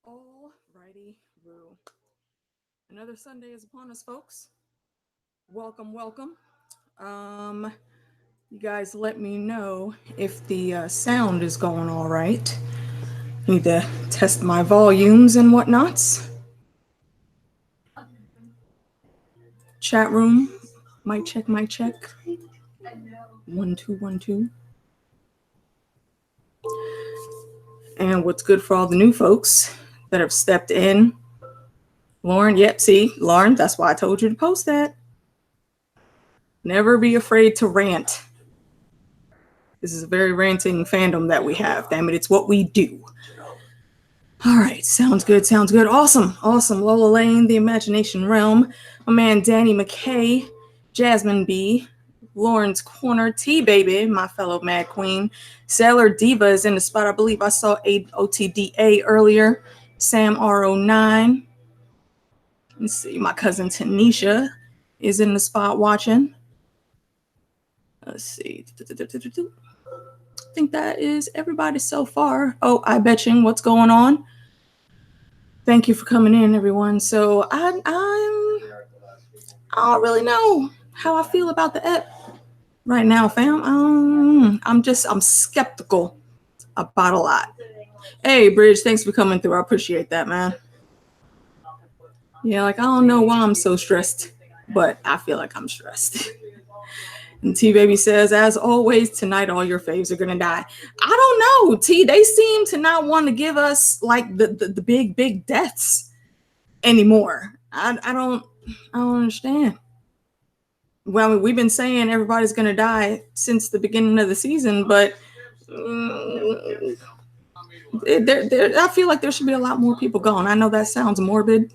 Alrighty, Roo. Another Sunday is upon us, folks. Welcome, welcome. You guys let me know if the sound is going all right. Need to test my volumes and whatnots. Chat room, mic check, mic check. 1 2 1 2. And what's good for all the new folks that have stepped in? Lauren, yep, see, Lauren, that's why I told you to post that. Never be afraid to rant. This is a very ranting fandom that we have. Damn it, it's what we do. All right, sounds good, sounds good. Awesome, awesome. Lola Lane, The Imagination Realm. My man Danny McKay, Jasmine B, Lauren's Corner, T-Baby, my fellow Mad Queen. Sailor Diva is in the spot. I believe I saw OTDA earlier. Sam R09. Let's see, my cousin Tanisha is in the spot watching. Let's see. I think that is everybody so far. Oh, I betching, what's going on? Thank you for coming in, everyone. So I don't really know how I feel about the ep right now, fam. I'm skeptical about a lot. Hey, Bridge, thanks for coming through. I appreciate that, man. Yeah, like I don't know why I'm so stressed, but I feel like I'm stressed. And T-Baby says, as always, tonight all your faves are going to die. I don't know, T. They seem to not want to give us, like, the big deaths anymore. I don't understand. Well, I mean, we've been saying everybody's going to die since the beginning of the season, but I feel like there should be a lot more people going. I know that sounds morbid.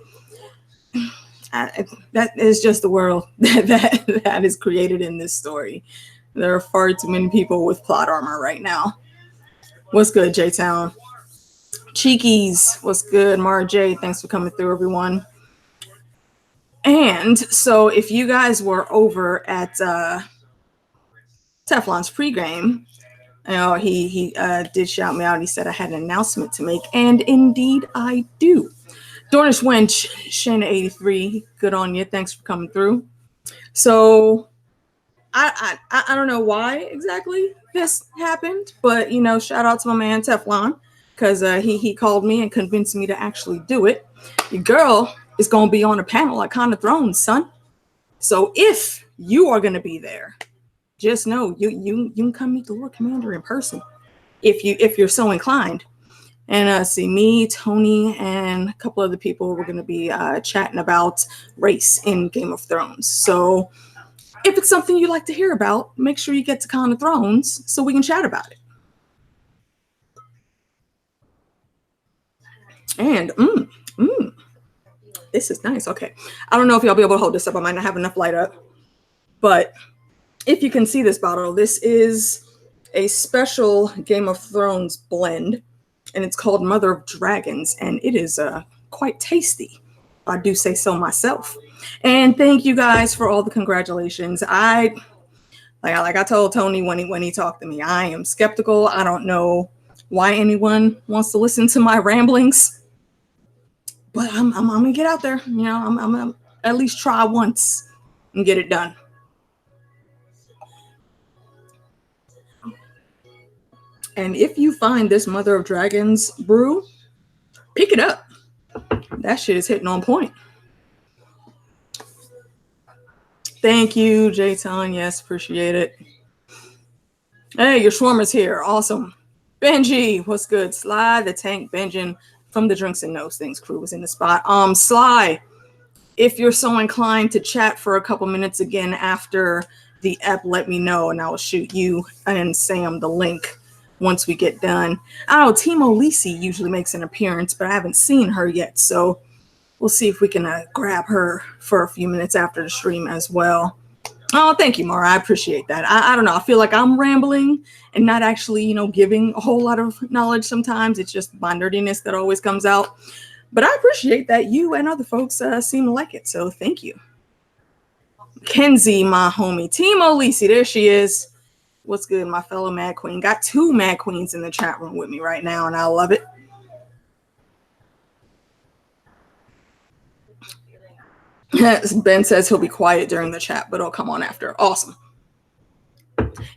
That is just the world that is created in this story. There are far too many people with plot armor right now. What's good, J-Town? Cheekies, what's good? Mara J, thanks for coming through, everyone. And so if you guys were over at Teflon's pregame, you know, he did shout me out. He said I had an announcement to make, and indeed I do. Dornish Wench, Shayna83, good on you. Thanks for coming through. So I don't know why exactly this happened, but you know, shout out to my man Teflon, because he called me and convinced me to actually do it. Your girl is gonna be on a panel at Con of Thrones, son. So if you are gonna be there, just know you can come meet the Lord Commander in person if you're so inclined. And see, me, Tony, and a couple other people, we're going to be chatting about race in Game of Thrones. So if it's something you like to hear about, make sure you get to Con of Thrones so we can chat about it. And, this is nice. Okay. I don't know if y'all be able to hold this up. I might not have enough light up. But if you can see this bottle, this is a special Game of Thrones blend. And it's called Mother of Dragons, and it is quite tasty. I do say so myself. And thank you guys for all the congratulations. Like I told Tony when he talked to me, I am skeptical. I don't know why anyone wants to listen to my ramblings, but I'm gonna get out there. You know, I'm gonna at least try once and get it done. And if you find this Mother of Dragons brew, pick it up. That shit is hitting on point. Thank you, J-Ton. Yes, appreciate it. Hey, your Schwarmer's here. Awesome. Benji, what's good? Sly the Tank Benjin from the Drinks and Nose Things crew was in the spot. Sly, if you're so inclined to chat for a couple minutes again after the ep, let me know, and I'll shoot you and Sam the link once we get done. I know Timo Lisi usually makes an appearance, but I haven't seen her yet, so we'll see if we can grab her for a few minutes after the stream as well. Oh, thank you, Mara. I appreciate that. I don't know. I feel like I'm rambling and not actually, you know, giving a whole lot of knowledge sometimes. It's just my nerdiness that always comes out. But I appreciate that you and other folks seem to like it, so thank you. Kenzie, my homie. Timo Lisi, there she is. What's good, my fellow Mad Queen? Got two Mad Queens in the chat room with me right now, and I love it. Ben says he'll be quiet during the chat, but it'll come on after. Awesome.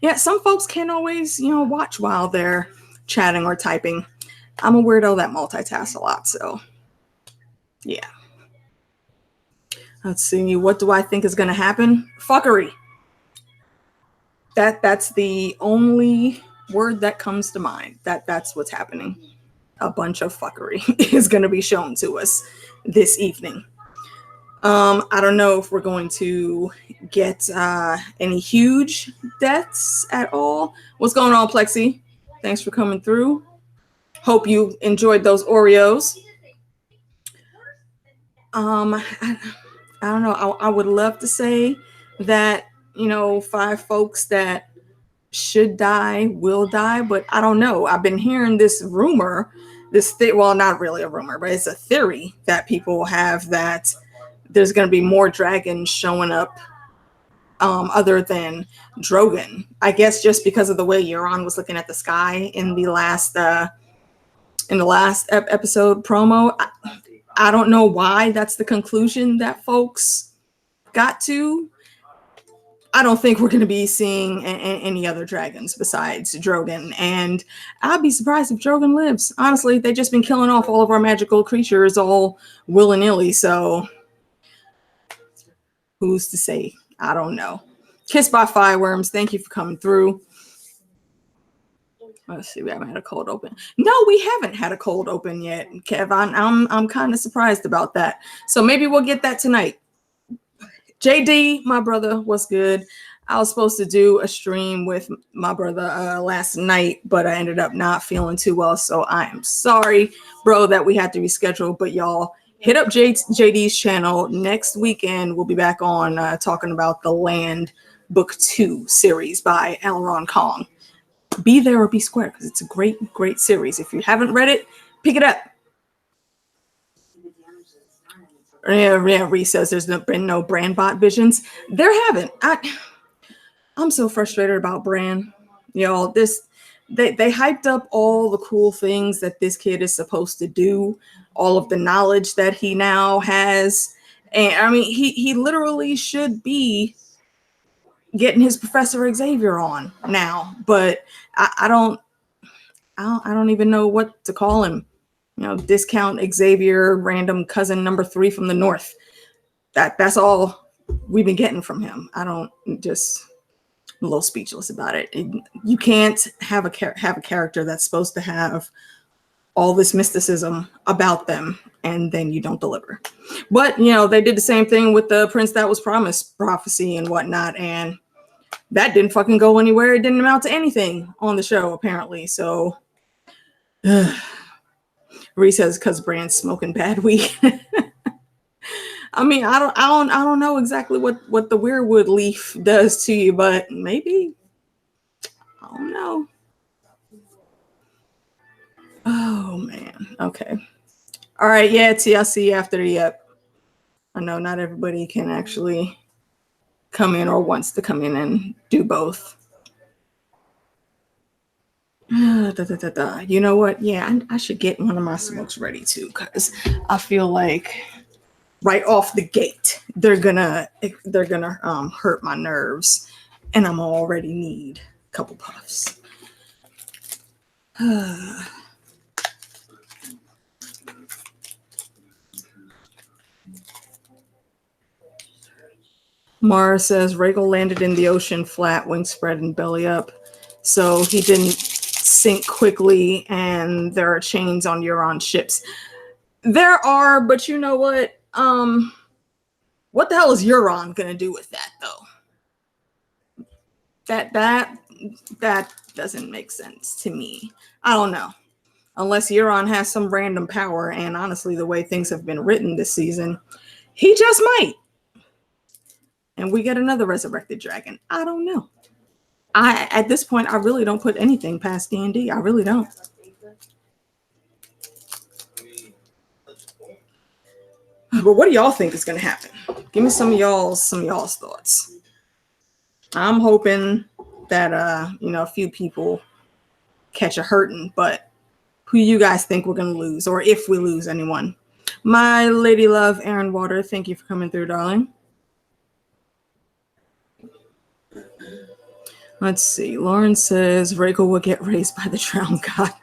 Yeah, some folks can't always, watch while they're chatting or typing. I'm a weirdo that multitasks a lot, so yeah. Let's see. What do I think is going to happen? Fuckery. That's the only word that comes to mind. That's what's happening. A bunch of fuckery is going to be shown to us this evening. I don't know if we're going to get any huge deaths at all. What's going on, Plexi? Thanks for coming through. Hope you enjoyed those Oreos. I don't know. I would love to say that, 5 folks that should die will die, but I don't know. I've been hearing this rumor, well, not really a rumor, but it's a theory that people have that there's going to be more dragons showing up other than Drogon. I guess just because of the way Euron was looking at the sky in the last episode promo. I don't know why that's the conclusion that folks got to. I don't think we're going to be seeing any other dragons besides Drogon. And I'd be surprised if Drogon lives. Honestly, they've just been killing off all of our magical creatures all willy-nilly. So who's to say? I don't know. Kissed by Fireworms, thank you for coming through. Let's see, we haven't had a cold open. No, we haven't had a cold open yet, Kev. I'm kind of surprised about that. So maybe we'll get that tonight. JD, my brother, what's good? I was supposed to do a stream with my brother last night, but I ended up not feeling too well. So I am sorry, bro, that we had to reschedule. But y'all, hit up JD's channel. Next weekend, we'll be back on talking about the Land Book 2 series by Elrond Kong. Be there or be square, because it's a great, great series. If you haven't read it, pick it up. Yeah, Reese says there's been no brand bot visions. There haven't. I'm so frustrated about Bran. Y'all, they hyped up all the cool things that this kid is supposed to do, all of the knowledge that he now has. And I mean, he literally should be getting his Professor Xavier on now, but I don't even know what to call him. Discount Xavier, random cousin number 3 from the north. That's all we've been getting from him. I'm a little speechless about it. You can't have a character that's supposed to have all this mysticism about them and then you don't deliver. But they did the same thing with the Prince That Was Promised prophecy and whatnot, and that didn't fucking go anywhere. It didn't amount to anything on the show apparently. So Reese says because Bran's smoking bad weed. I mean, I don't know exactly what the weirwood leaf does to you, but maybe. I don't know. Oh man. Okay. All right. Yeah, TLC after the I know not everybody can actually come in or wants to come in and do both. You know what? Yeah, I should get one of my smokes ready too, because I feel like right off the gate they're gonna hurt my nerves, and I'm already need a couple puffs. Mara says Rhaegal landed in the ocean flat, wings spread and belly up, so he didn't sink quickly, and there are chains on Euron ships. There are, but you know what? What the hell is Euron gonna do with that though? That doesn't make sense to me. I don't know. Unless Euron has some random power, and honestly, the way things have been written this season, he just might. And we get another resurrected dragon. I don't know. At this point, I really don't put anything past D&D. I really don't. But what do y'all think is going to happen? Give me some of y'all's thoughts. I'm hoping that a few people catch a hurting, but who you guys think we're going to lose, or if we lose anyone? My lady love, Aaron Water, thank you for coming through, darling. Let's see. Lauren says Reiko will get raised by the drowned god.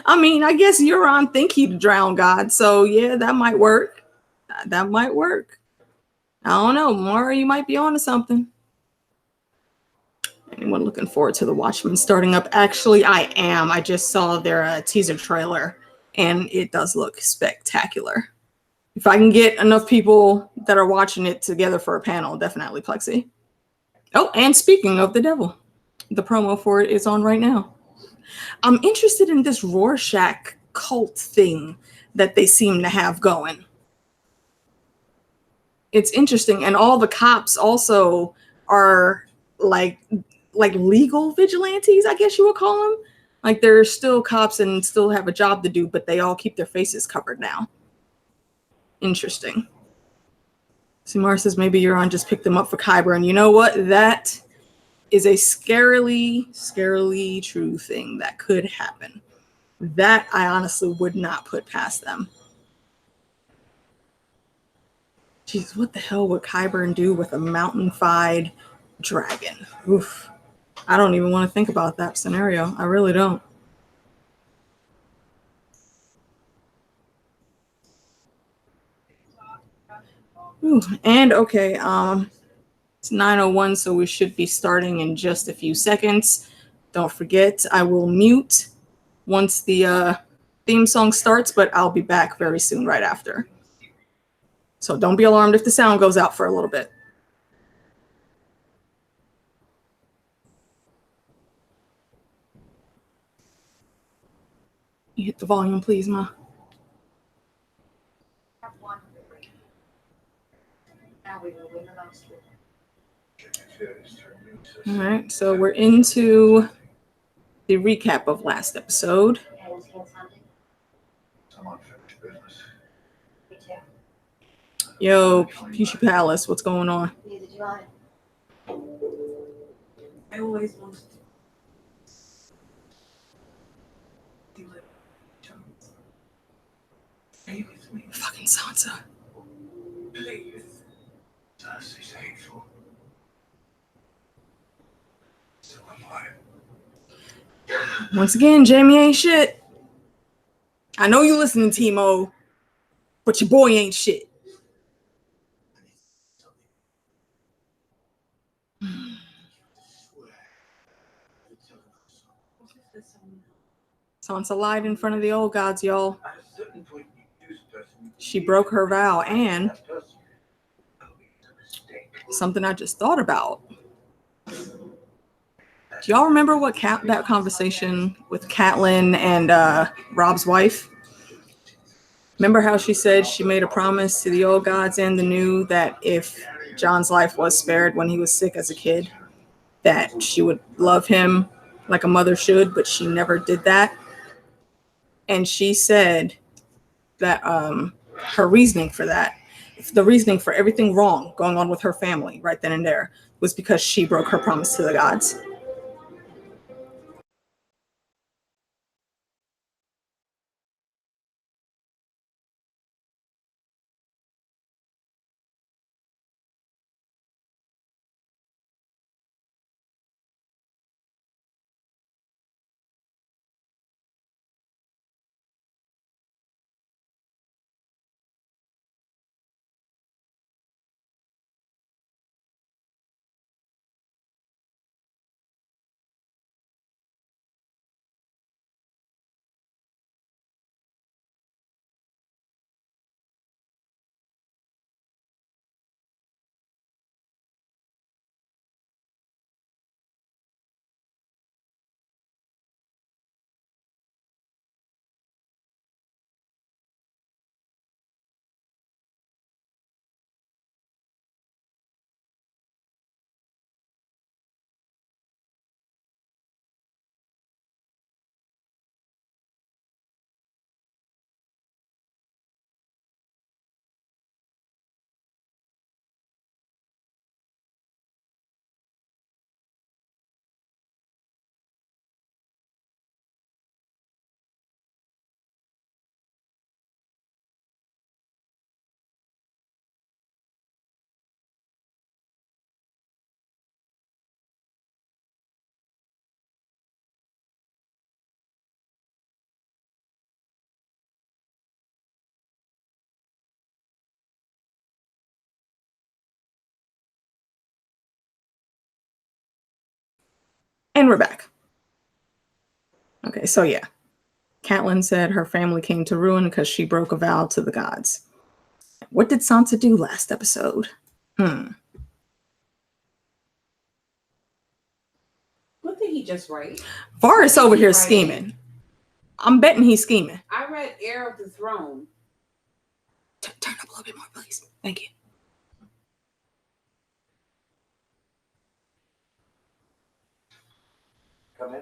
I mean, I guess Euron think he the drowned god, so yeah, that might work. That might work. I don't know. Mara, you might be onto something. Anyone looking forward to the Watchmen starting up? Actually, I am. I just saw their teaser trailer, and it does look spectacular. If I can get enough people that are watching it together for a panel, definitely Plexi. Oh, and speaking of the devil, the promo for it is on right now. I'm interested in this Rorschach cult thing that they seem to have going. It's interesting, and all the cops also are like legal vigilantes, I guess you would call them. Like they're still cops and still have a job to do, but they all keep their faces covered now. Interesting. Simar says maybe Euron just picked them up for Kyber, and you know what? That is a scarily true thing that could happen. That I honestly would not put past them. Jeez, what the hell would Kyburn do with a mountain-fied dragon? Oof. I don't even want to think about that scenario. I really don't. Ooh, and okay, it's 9:01, so we should be starting in just a few seconds. Don't forget, I will mute once the theme song starts, but I'll be back very soon right after. So don't be alarmed if the sound goes out for a little bit. You hit the volume, please, Ma. All right, so we're into the recap of last episode. Yo, Pushy Palace, what's going on? I always wanted to do it. Are you with me? Fucking Sansa. Please. Sansa's hateful. So am I. Once again, Jamie ain't shit. I know you listening, Timo, but your boy ain't shit. Sansa lied in front of the old gods, y'all. She broke her vow, and something I just thought about. Do y'all remember what that conversation with Catelyn and Rob's wife? Remember how she said she made a promise to the old gods and the new that if Jon's life was spared when he was sick as a kid, that she would love him like a mother should, but she never did that. And she said that her reasoning for that, the reasoning for everything wrong going on with her family right then and there, was because she broke her promise to the gods. And we're back. Okay, so yeah. Catelyn said her family came to ruin because she broke a vow to the gods. What did Sansa do last episode? What did he just write? Varys over here scheming. I'm betting he's scheming. I read Heir of the Throne. Turn up a little bit more, please. Thank you. Come in.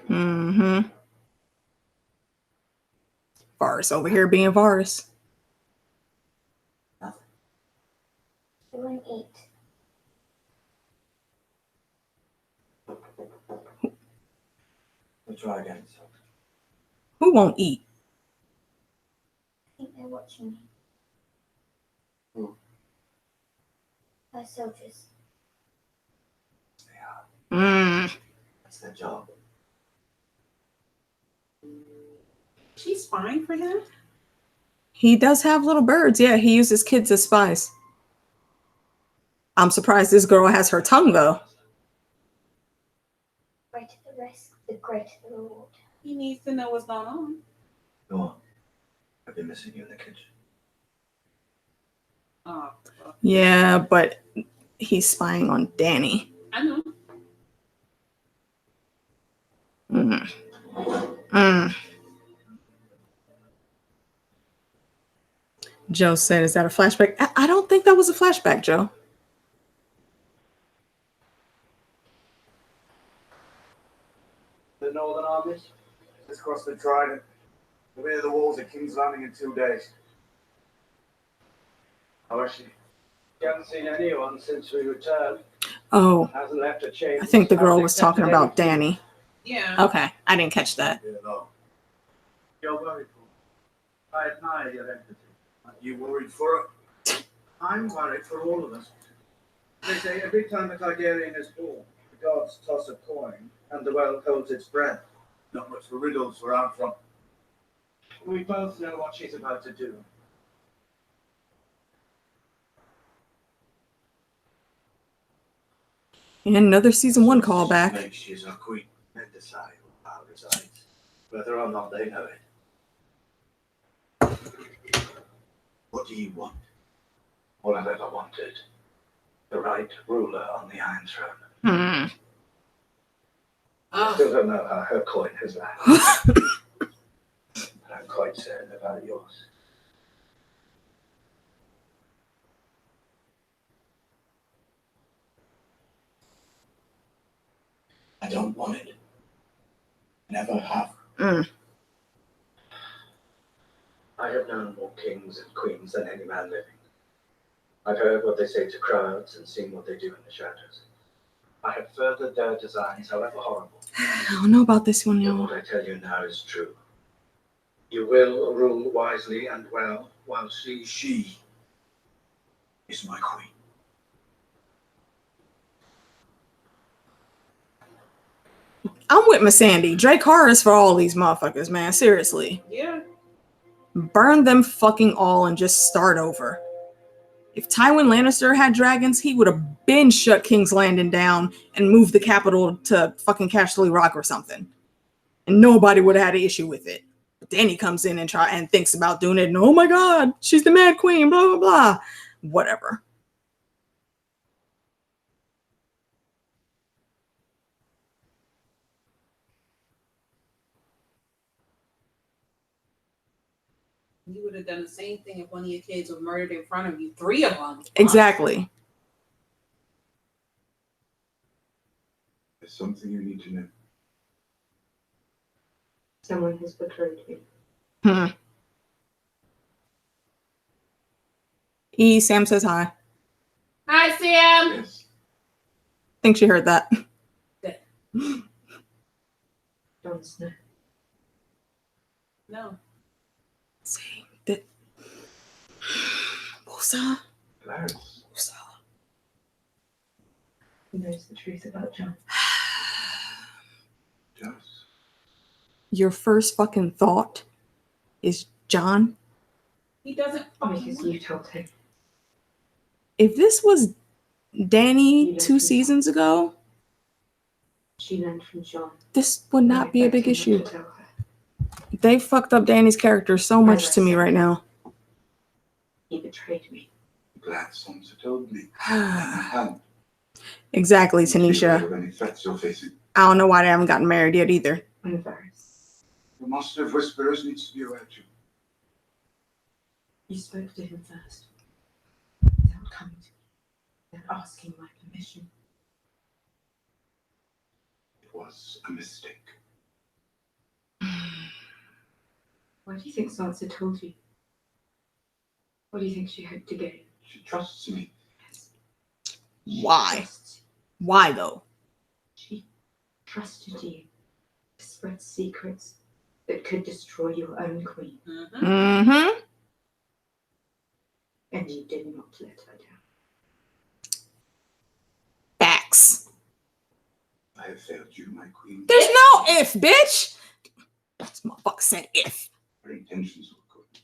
Mm-hmm. Varys over here being Varys. Nothing. They wouldn't eat. We'll try again. So. Who won't eat? I think they're watching me. Who? Our soldiers. They are. That's their job. She's spying for him? He does have little birds. Yeah, he uses kids as spies. I'm surprised this girl has her tongue, though. Greater the risk, the greater the reward. He needs to know what's going on. Go on. I've been missing you in the kitchen. Oh, Yeah, but he's spying on Dany. I know. Joe said, is that a flashback? I don't think that was a flashback, Joe. The Northern armies just crossed the Trident. We'll be at the walls at King's Landing in 2 days. How is she? We haven't seen anyone since we returned. Oh, Hasn't left a change. I think the girl was talking about Dany. Yeah. Okay, I didn't catch that. Yeah, no. You're worried for her. I admire your empathy. Are you worried for her? I'm worried for all of us. They say every time a Targaryen is born, the gods toss a coin and the world holds its breath. Not much for riddles where I'm from. We both know what she's about to do. And another season 1 callback. Makes she's our queen. Men decide where power resides, whether or not they know it. What do you want? All I've ever wanted. The right ruler on the Iron Throne. I still don't know how her coin has landed. But I'm quite certain about yours. I don't want it. Never have. I have known more kings and queens than any man living. I've heard what they say to crowds and seen what they do in the shadows. I have furthered their designs, however horrible. I don't know about this one, But y'all. what I tell you now is true. You will rule wisely and well, while she is my queen. I'm with Miss Sandy. Drake Harris for all these motherfuckers, man. Seriously. Yeah. Burn them fucking all and just start over. If Tywin Lannister had dragons, he would have been shut King's Landing down and moved the capital to fucking Castle Rock or something. And nobody would have had an issue with it. But then he comes in and thinks about doing it. And oh my God, she's the Mad Queen, blah, blah, blah. Whatever. You would have done the same thing if one of your kids were murdered in front of you. 3 of them. Exactly. There's something you need to know. Someone has betrayed you. Sam says hi. Hi, Sam. Yes. Think she heard that. Jon Snow. No. See that. Wosa. Clarence. Wosa. He knows the truth about Jon. Does. Your first fucking thought is Jon. He doesn't fucking Because want you told him. If this was Dany 2 seasons ago, She learned from Jon. This would not I be a big expect him issue. not to tell her. They fucked up Danny's character so much to me right now. He betrayed me. Glad someone told me. I haven't. Exactly, Be aware Tanisha. of any threats you're facing. I don't know why they haven't gotten married yet either. I'm Varys. The Master of Whisperers needs to be aware too. You spoke to him first. Without coming to me. Without asking my permission. It was a mistake. Why do you think Sansa told you? What do you think she hoped to gain? She trusts me. She Why? trusts- Why though? She trusted you to spread secrets that could destroy your own queen. Mm-hmm. Mm-hmm. And you did not let her down. Facts. I have failed you, my queen. There's no if, bitch. That's motherfucker said if. Her intentions were good.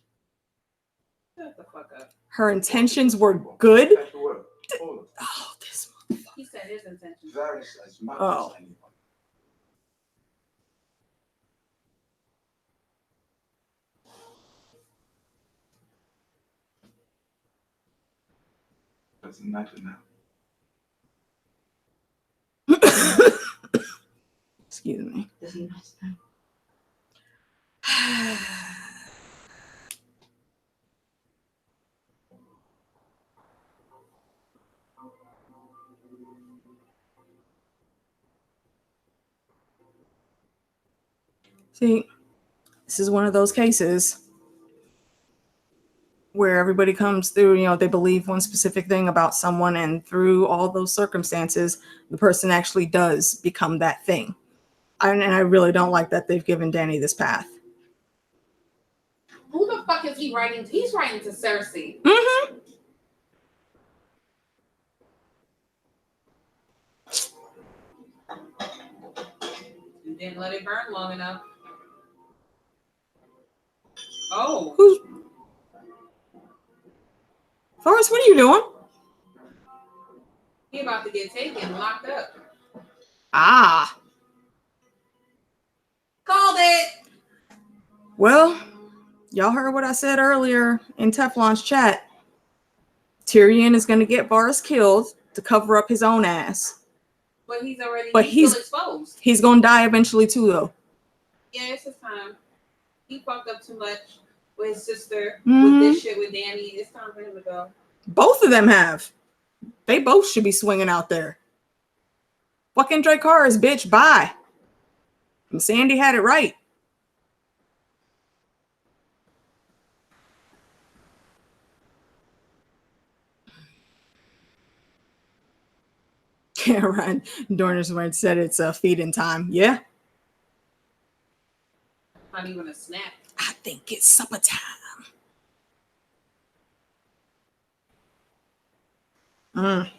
Shut the fuck up. Her intentions were good. That's the word. All of them. Oh, this. He said his intentions. Varys as much Oh. as anyone. Doesn't matter now. Excuse me. Doesn't matter now. See, this is one of those cases where everybody comes through, they believe one specific thing about someone, and through all those circumstances, the person actually does become that thing. And I really don't like that they've given Danny this path. Who the fuck is he writing to? He's writing to Cersei. Mm-hmm. You didn't let it burn long enough. Oh. Who's Forrest? What are you doing? He about to get taken, locked up. Ah, Called it. well, y'all heard what I said earlier in Teflon's chat. Tyrion is going to get Varys killed to cover up his own ass. But he's already But he's he's- still exposed. He's going to die eventually too, though. Yeah, it's his time. He fucked up too much with his sister, Mhm. with this shit with Danny. It's time for him to go. Both of them have. They both should be swinging out there. Fucking Dracarys, bitch, bye. And Sandy had it right. Yeah, right. Dorner's word said it's feeding time. Yeah, Not even a snack. I think it's supper time. Mm.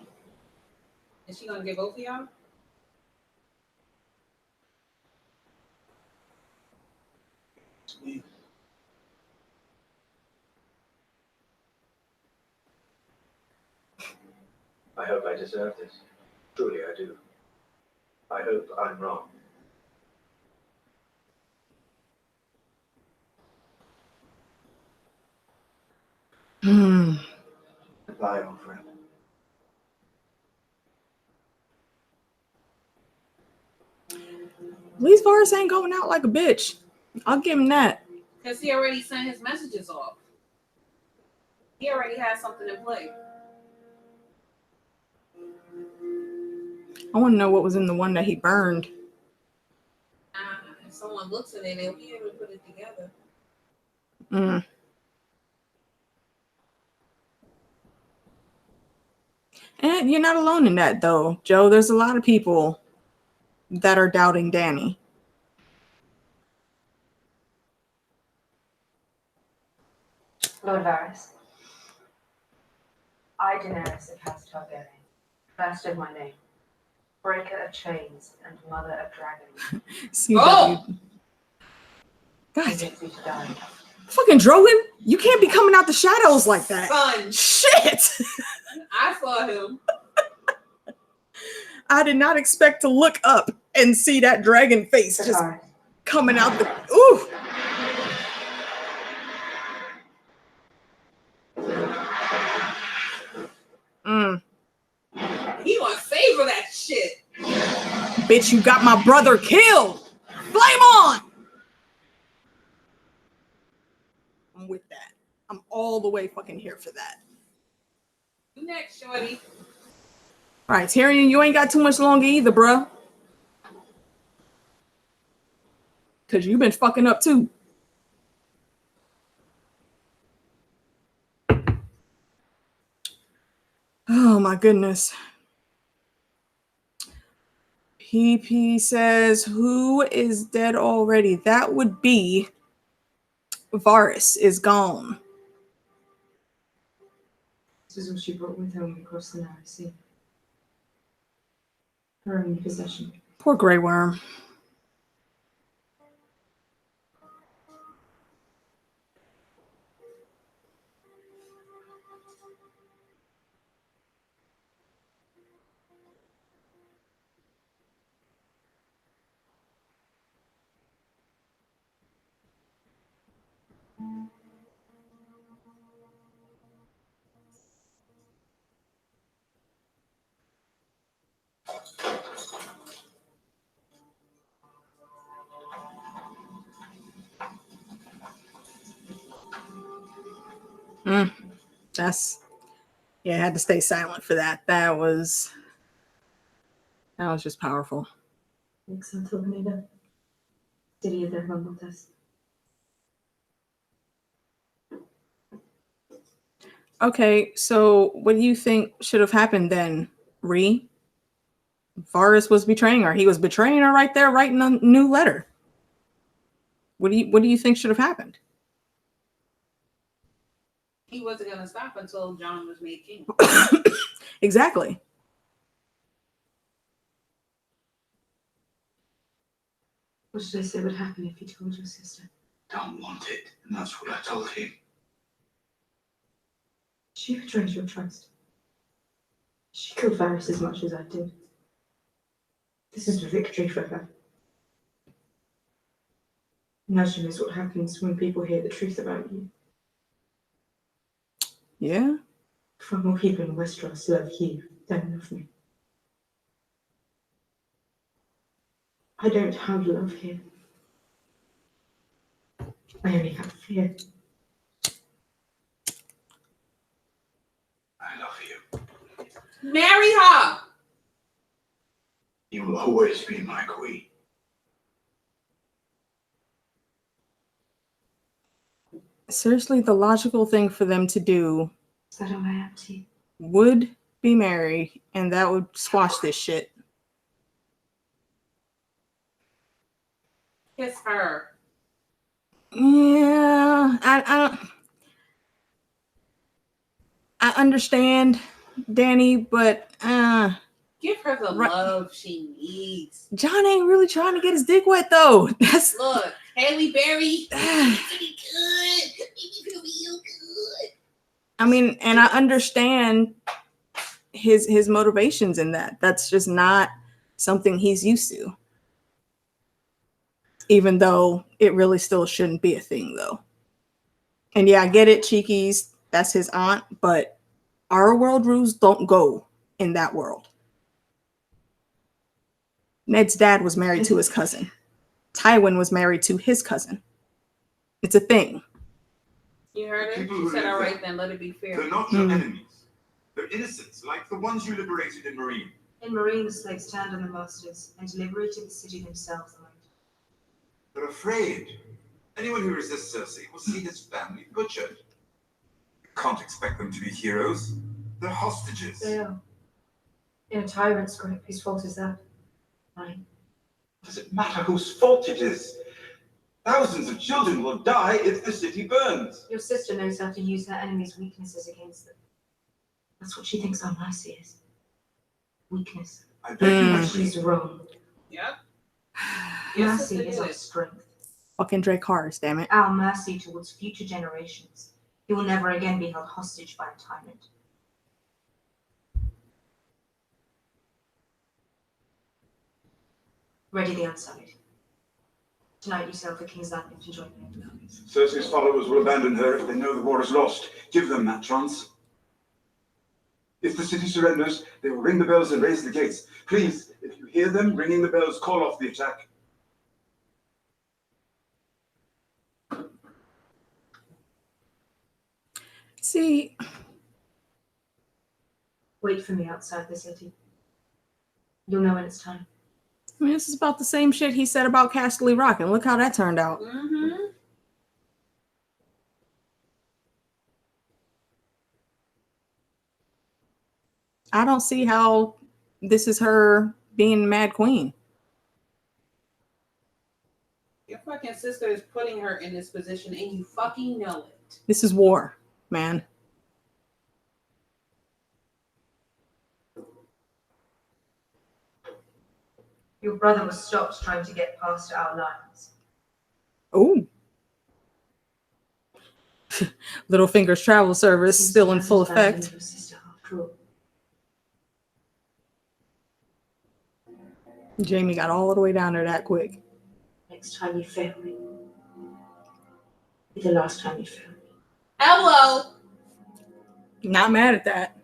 Is she gonna get both of y'all? It's me. I hope I deserve this. Truly I do. I hope I'm wrong. Hmm. Goodbye, old friend. At least Varys ain't going out like a bitch. I'll give him that. Because he already sent his messages off. He already has something in play. I want to know what was in the one that he burned. If someone looks at it, they'll be able to put it together. Mm. And you're not alone in that, though, Joe. There's a lot of people that are doubting Danny. Lord Varys. I, Daenerys of House Targaryen, first of my name, breaker of chains and mother of dragons, CW. Oh! God, convince you to die. fucking Drogon, you can't be coming out the shadows like that. Son, Shit! I saw him. I did not expect to look up and see that dragon face just Sorry. coming out the. Ooh. He gonna savor that shit. Bitch, you got my brother killed. Flame on. I'm with that. I'm all the way fucking here for that. You next, shorty. All right, Tyrion, you ain't got too much longer either, bruh. Because you've been fucking up too. Oh my goodness. PP says, who is dead already? That would be Varys is gone. This is what she brought with her when we crossed the narrow sea. Her only possession. Poor Grey Worm. That's, yeah, I had to stay silent for that. That was just powerful. Exacto, Neda. Diría de Rambotas. Okay, so what do you think should have happened then, Ree? Varys was betraying her. He was betraying her right there, writing a new letter. What do you think should have happened? He wasn't gonna stop until Jon was made king. Exactly. What did I say would happen if you told your sister? Don't want it, and that's what I told him. She betrayed your trust. She killed Varys as much as I did. This is a victory for her. Imagine is what happens when people hear the truth about you. Yeah. Far more people in Westeros love you than love me. I don't have love here. I only have fear. I love you. Marry her. You will always be my queen. Seriously, the logical thing for them to do Is that all I have to you? would be marry, and that would squash this shit. Kiss her. Yeah, I understand, Danny, but Give her the Right. love she needs. John ain't really trying to get his dick wet though. That's Look, Haley Berry. It's gonna be good. It's gonna be real good. I mean, and I understand his motivations in that. That's just not something he's used to. Even though it really still shouldn't be a thing though. And yeah, I get it, Cheeky's, that's his aunt, but our world rules don't go in that world. Ned's dad was married to his cousin. Tywin was married to his cousin. It's a thing. You heard her? People She who said, live all there. right then, let it be fair. They're not your Mm. enemies. They're innocents, like the ones you liberated in Marine. In Marine, the slaves turned on the masters and liberated the city themselves. They're afraid. Anyone who resists Cersei will see his family butchered. You can't expect them to be heroes. They're hostages. They are. In a tyrant's grip, whose fault is that? Mine. Does it matter whose fault it is? Thousands of children will die if the city burns. Your sister knows how to use her enemy's weaknesses against them. That's what she thinks our mercy is. Weakness. I beg you, Mm. my She's queen. wrong. Yep. Yes, Mercy sister is did our it. strength. Fucking Drake Harris, damn it. Our mercy towards future generations. He will never again be held hostage by a tyrant. Ready the outside. Tonight you sail for King's Landing to join the armies. Cersei's followers will abandon her if they know the war is lost. Give them that chance. If the city surrenders, they will ring the bells and raise the gates. Please, if you hear them ringing the bells, call off the attack. See, Wait for me outside the city. You'll know when it's time. I mean, this is about the same shit he said about Castle Rock, and look how that turned out. Mm-hmm. I don't see how this is her being Mad Queen. Your fucking sister is putting her in this position, and you fucking know it. This is war, man. Your brother was stopped trying to get past our lines. Oh. Littlefinger's travel service Seems still he in hasn't full abandoned effect. your sister after all. Jamie got all the way down there that quick. Next time you fail me. Be the last time you fail me. Hello. Not mad at that.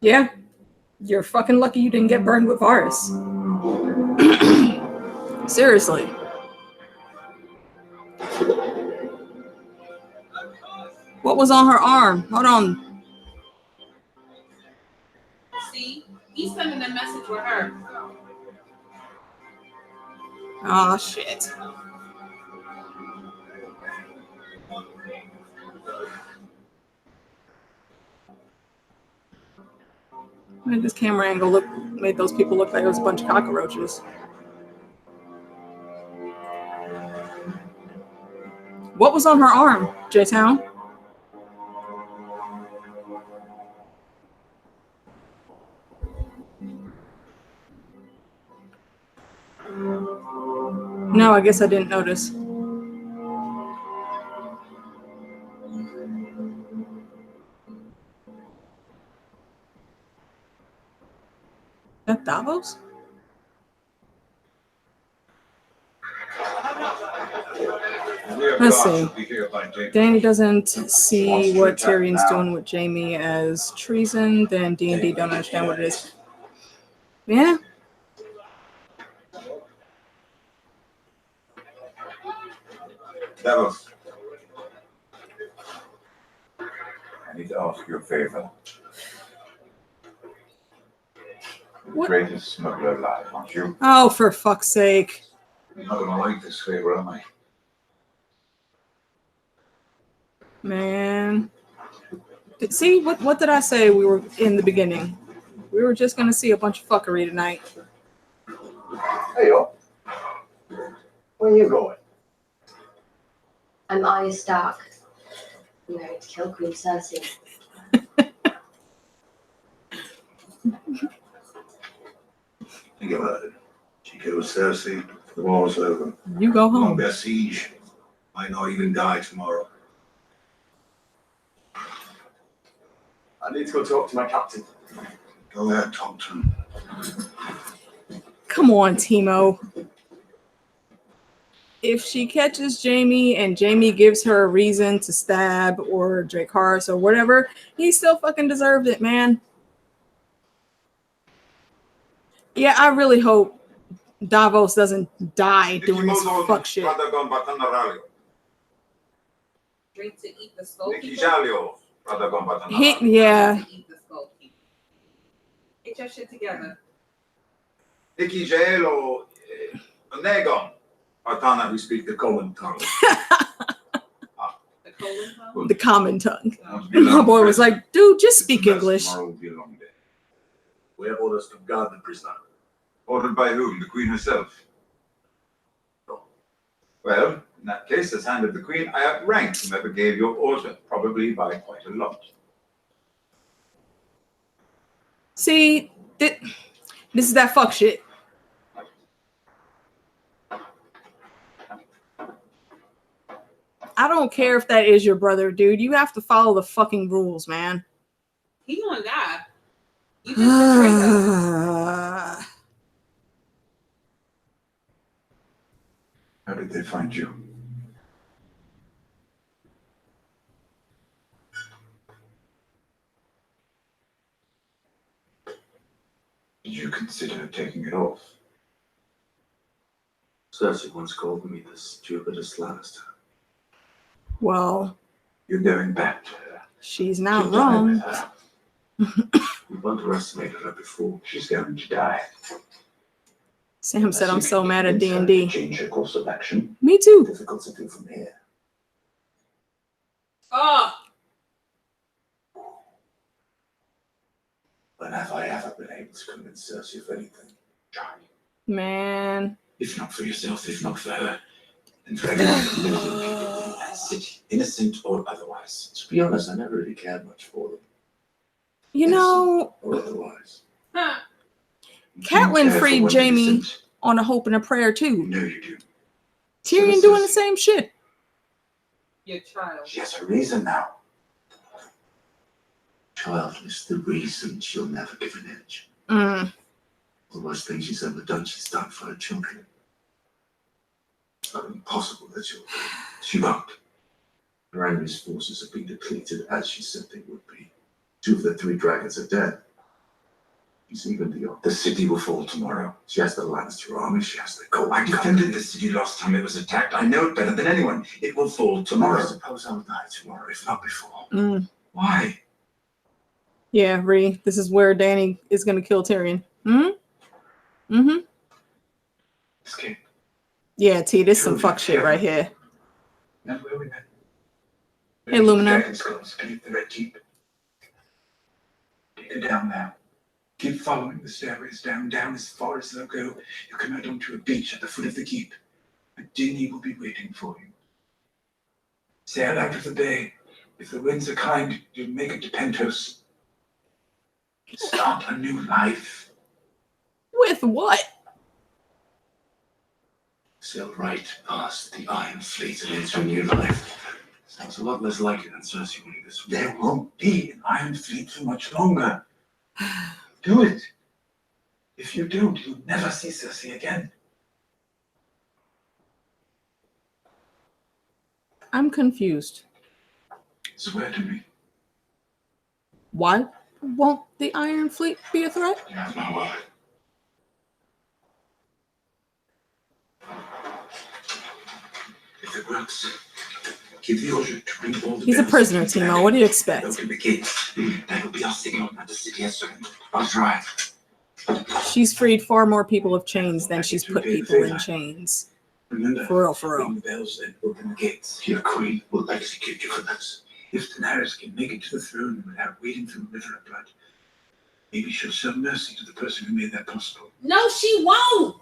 Yeah. You're fucking lucky you didn't get burned with Varys. Seriously. What was on her arm? Hold on. See, he's sending a message with her. Oh, shit. Made this camera angle made those people look like it was a bunch of cockroaches. What was on her arm, J-Town? No, I guess I didn't notice. That Davos? Let's see. Danny doesn't see what Tyrion's doing with Jamie as treason, then D&D don't understand what it is. Yeah. Davos, I need to ask you a favor. What? Greatest smuggler alive, aren't you? Oh, for fuck's sake. I'm not gonna like this favor, am I? Man. See, what did I say we were in the beginning? We were just gonna see a bunch of fuckery tonight. Hey, yo. Where you going? I'm Arya Stark. I'm going to kill Queen Cersei. Think about it. She kills Cersei, the war's over. You go Won't home. be a siege. Might not even die tomorrow. I need to go talk to my captain. Go ahead, talk to him. Come on, Timo. If she catches Jamie and Jamie gives her a reason to stab or Dracarys or whatever, he still fucking deserved it, man. Yeah, I really hope Davos doesn't die doing this fuck shit. Drink to eat the skull. Yeah. Eat the skull. Get your shit together. Icky jail or Negon. Artana, we speak the common tongue. The colon tongue? The common tongue. My boy was like, dude, just speak English. Tomorrow will be a long day. We have orders to guard the prisoner. Ordered by whom? The Queen herself? Well, in that case, as hand of the Queen, I outrank whomever gave your order, probably by quite a lot. See, this is that fuck shit. I don't care if that is your brother, dude. You have to follow the fucking rules, man. He gonna die. You just betrayed us. How did they find you? Did you consider taking it off? Cersei once called me the stupidest Lannister. Well, You're going back to her. she's not You've done it wrong. with her. You've underestimated her before. She's going to die. Sam said, I'm so mad at Convince her to D&D. change her course of action. Me too. Difficult to do from here. Oh, When have I ever been able to convince Cersei of anything? Try. Man. If not for yourself, if not for her, then for everyone who lives in that city, innocent or otherwise. To be honest, I never really cared much for them. You know, Or otherwise. huh. Catelyn You care for freed one Jaime innocent. on a hope and a prayer You too. know you do. Tyrion So doing the Cersei. same shit. Your child. She has a reason now. Child is the reason she'll never give an inch. Mm. The worst thing she's ever done, she's done for her children. It's not impossible that she'll. She won't. Her enemy's forces have been depleted as she said they would be. 2 of the 3 dragons are dead. She's even the city will fall tomorrow. She has the Lannister army, she has the gold. I defended the city last time it was attacked. I know it better than anyone. It will fall tomorrow. I suppose I'll die tomorrow, if not before. Mm. Why? Yeah, Ree, this is where Dany is going to kill Tyrion. Mm-hmm. Mm-hmm. Escape. Yeah, T, this is some fuck shit right here. Now where we met. Hey, Lumina. Dragon skulls beneath the red keep. Take her down now. Keep following the stairways down as far as they'll go. You'll come out onto a beach at the foot of the keep. And Dini will be waiting for you. Sail out of the bay. If the winds are kind, you'll make it to Pentos. Start a new life. With what? Sail right past the Iron Fleet and into a new life. Sounds a lot less likely than Cersei winning this war. There won't be an Iron Fleet for much longer. Do it. If you don't, you'll never see Cersei again. I'm confused. Swear to me. Why won't the Iron Fleet be a threat? You have my word. If it works, give the order to bring all the He's a bells prisoner, to the Timo. dragon. What do you expect? Open the gates. That will be our signal that the city has surrendered. I'll try. She's freed far more people of chains than she's put people in chains. Remember, For real, for real. ring the bells and open the gates. Your queen will execute you for this. If Daenerys can make it to the throne without wading through a river of blood, maybe she'll show mercy to the person who made that possible. No, she won't.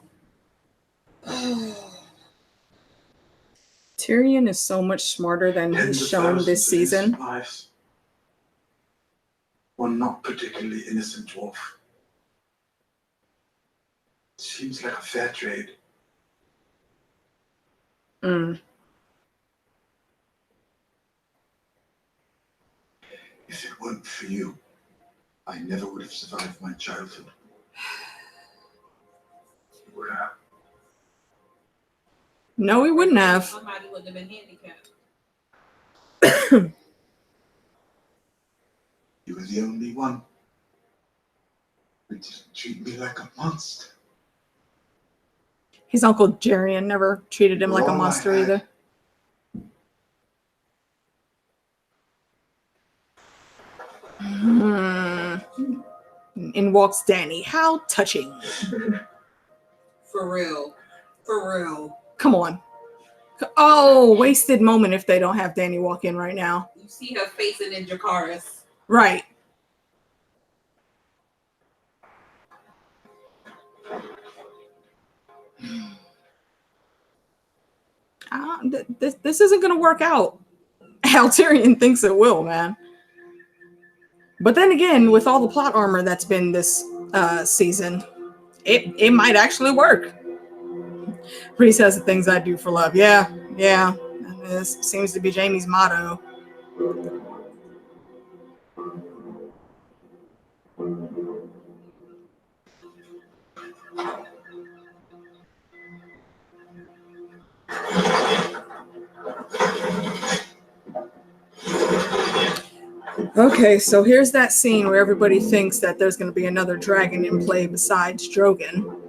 Tyrion is so much smarter than Tens he's of shown thousands this of season. innocent lives. One not particularly innocent dwarf. Seems like a fair trade. Mm. If it weren't for you, I never would have survived my childhood. Would I? No, he wouldn't have. Somebody would have been handicapped. You were the only one who didn't treat me like a monster. His uncle Jerian never treated him like a All I monster had. either. In walks Dany. How touching. For real. For real. Come on. Oh, wasted moment if they don't have Dany walk in right now. You see her facing in Jakaris. Right. This isn't going to work out how Tyrion thinks it will, man. But then again, with all the plot armor that's been this season, it might actually work. Reese has the things I do for love. Yeah. This seems to be Jaime's motto. Okay, so here's that scene where everybody thinks that there's going to be another dragon in play besides Drogon.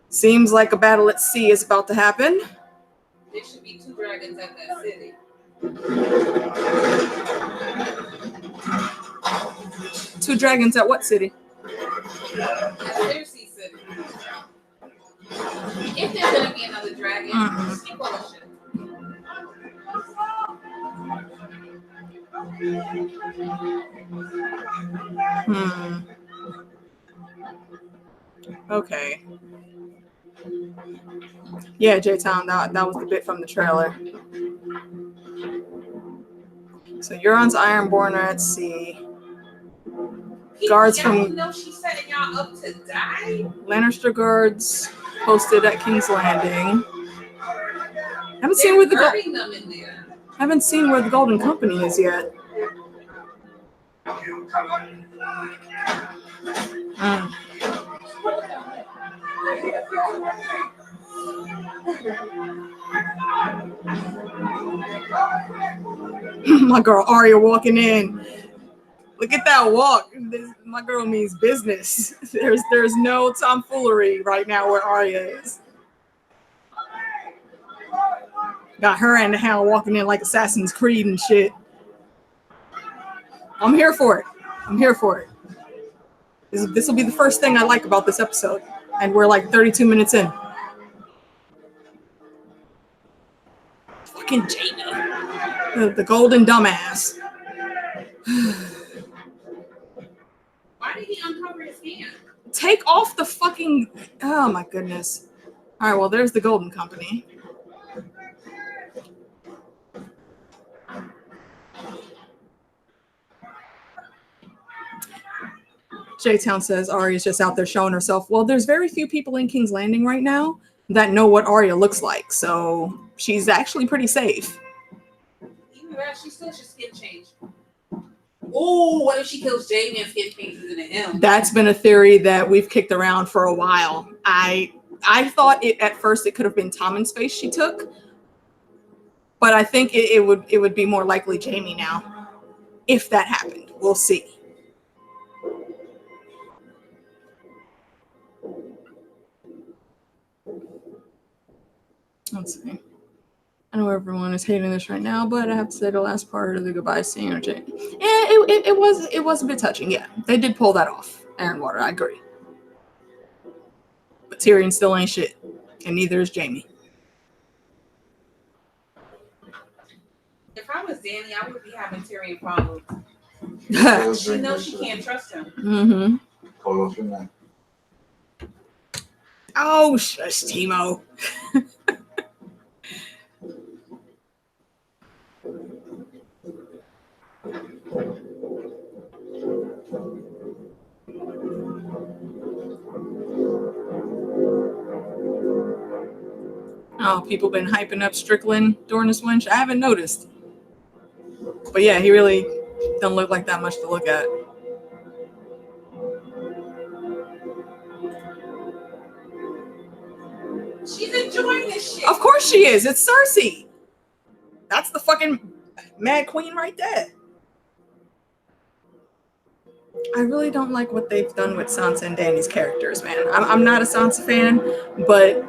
Seems like a battle at sea is about to happen. There should be 2 dragons at that city. 2 dragons at what city? At Cersei City. If there's gonna be another dragon, just keep bullshit. Okay. Yeah, J-Town, that was the bit from the trailer. So Euron's Ironborn are at sea. Guards y'all from know she's setting y'all up to die. Lannister guards posted at King's Landing. Haven't seen They're where hurting them in there. Haven't seen where the Golden Company is yet. My girl Arya walking in. Look at that walk. My girl means business. There's no tomfoolery right now where Arya is. Got her and the Hound walking in like Assassin's Creed and shit. I'm here for it. I'm here for it. This will be the first thing I like about this episode. And we're like 32 minutes in. Fucking Jaime. The golden dumbass. Why did he uncover his hand? Take off the fucking... Oh my goodness. All right, well, there's the Golden Company. J-Town says Arya's just out there showing herself. Well, there's very few people in King's Landing right now that know what Arya looks like, so she's actually pretty safe. Even that, she still should skin change. Oh, what if she kills Jaime and skin changes into him? That's been a theory that we've kicked around for a while. I thought at first it could have been Tommen's face she took, but I think it would be more likely Jaime now. If that happened, we'll see. Let's see. I know everyone is hating this right now, but I have to say the last part of the goodbye scene or Jaime. Yeah, it was a bit touching. Yeah, they did pull that off. Aaron Water, I agree. But Tyrion still ain't shit, and neither is Jaime. If I was Dany, I would be having Tyrion problems. She knows she can't trust him. Mm-hmm. Call off your man. Oh, shush, Timo. Oh, people been hyping up Strickland during this winch. I haven't noticed. But yeah, he really don't look like that much to look at. She's enjoying this shit. Of course she is. It's Cersei. That's the fucking Mad Queen right there. I really don't like what they've done with Sansa and Dany's characters, man. I'm not a Sansa fan, but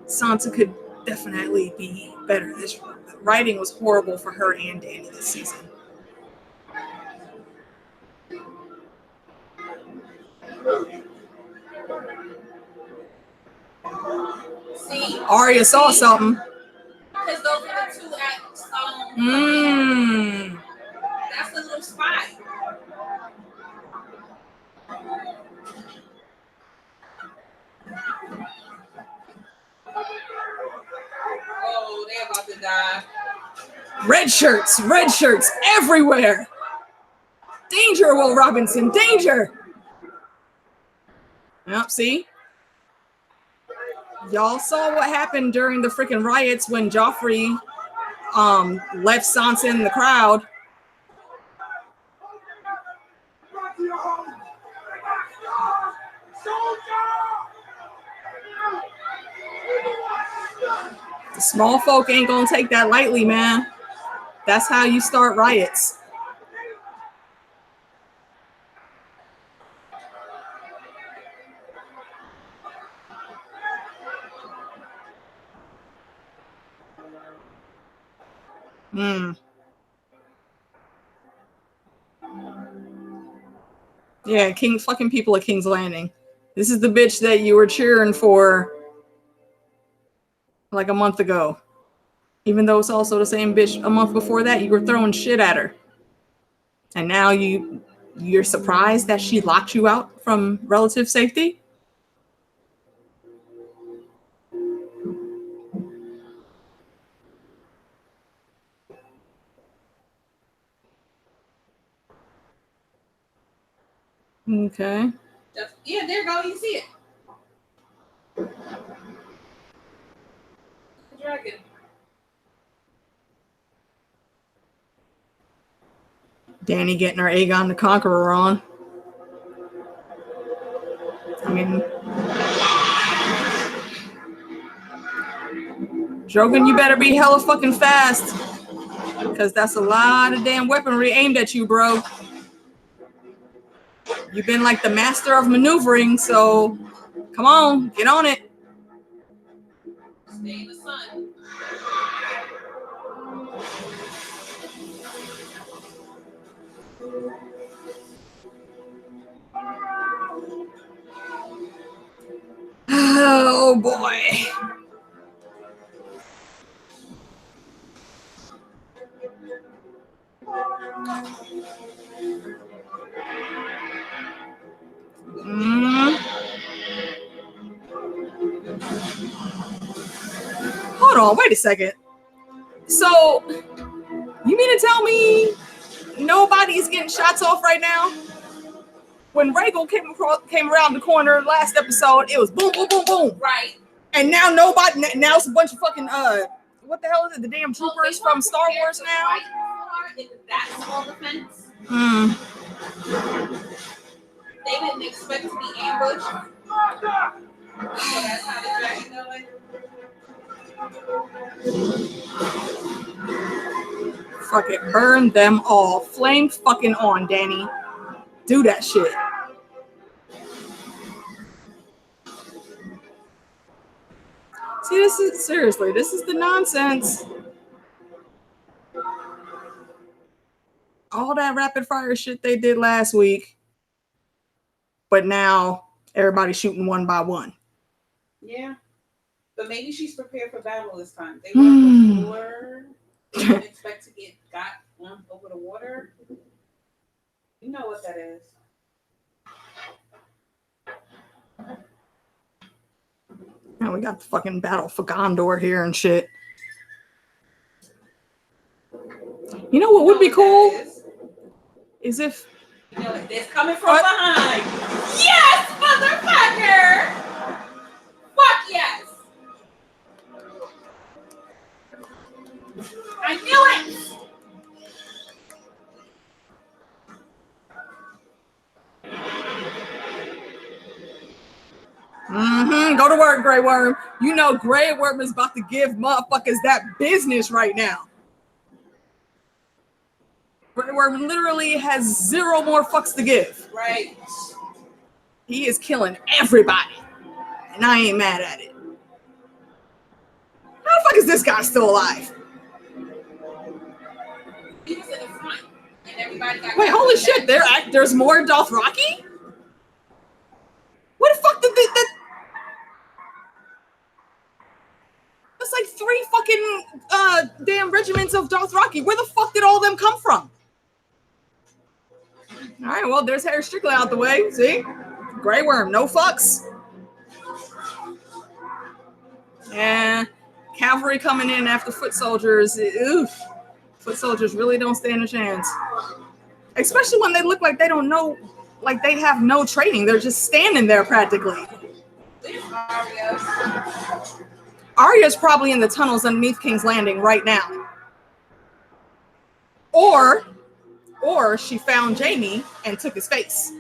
Sansa could definitely be better. This writing was horrible for her and Dany this season. See, Arya saw something. because those are the 2 at That's the little spot. Oh, they're about to die. Red shirts everywhere. Danger, Will Robinson, danger. Yep, see? Y'all saw what happened during the freaking riots when Joffrey left Sansa in the crowd. The small folk ain't gonna take that lightly, man. That's how you start riots. Yeah, King fucking people at King's Landing. This is the bitch that you were cheering for like a month ago. Even though it's also the same bitch a month before that, you were throwing shit at her. And now you're surprised that she locked you out from relative safety? Okay. Yeah, there you go. You see it. The dragon. Danny getting her Aegon the Conqueror on. I mean, Drogon, you better be hella fucking fast. Because that's a lot of damn weaponry aimed at you, bro. You've been like the master of maneuvering, so come on, get on it. Stay in the sun. Oh boy. Hold on, wait a second. So, you mean to tell me nobody's getting shots off right now? When Rhaegal came around the corner last episode, it was boom, boom, boom, boom. Right. And now nobody. Now it's a bunch of fucking what the hell is it? The damn troopers from Star Wars now. That small defense. They didn't expect to be ambushed. So that's how the dragon going. Fuck it, burn them all. Flame fucking on, Danny. Do that shit. See, this is the nonsense. All that rapid fire shit they did last week, but now everybody's shooting one by one. Yeah, but maybe she's prepared for battle this time. They went before. They didn't expect to get got on over the water. You know what that is. Now we got the fucking battle for Gondor here and shit. You know what would be cool? Is if you know it's coming from behind. Yes, motherfucker! Fuck yes! I knew it! Go to work, Grey Worm. You know Grey Worm is about to give motherfuckers that business right now. Grey Worm literally has zero more fucks to give. Right. He is killing everybody. And I ain't mad at it. How the fuck is this guy still alive? He was in the front. And everybody got Wait, holy shit, there's more Dothraki? What the fuck did that? That's like 3 fucking damn regiments of Dothraki. Where the fuck did all them come from? All right, well, there's Harry Strickland out the way. See? Grey Worm, no fucks. Yeah, cavalry coming in after foot soldiers. Oof. Foot soldiers really don't stand a chance. Especially when they look like they don't know, like they have no training. They're just standing there practically. Arya's probably in the tunnels underneath King's Landing right now. Or she found Jaime and took his face.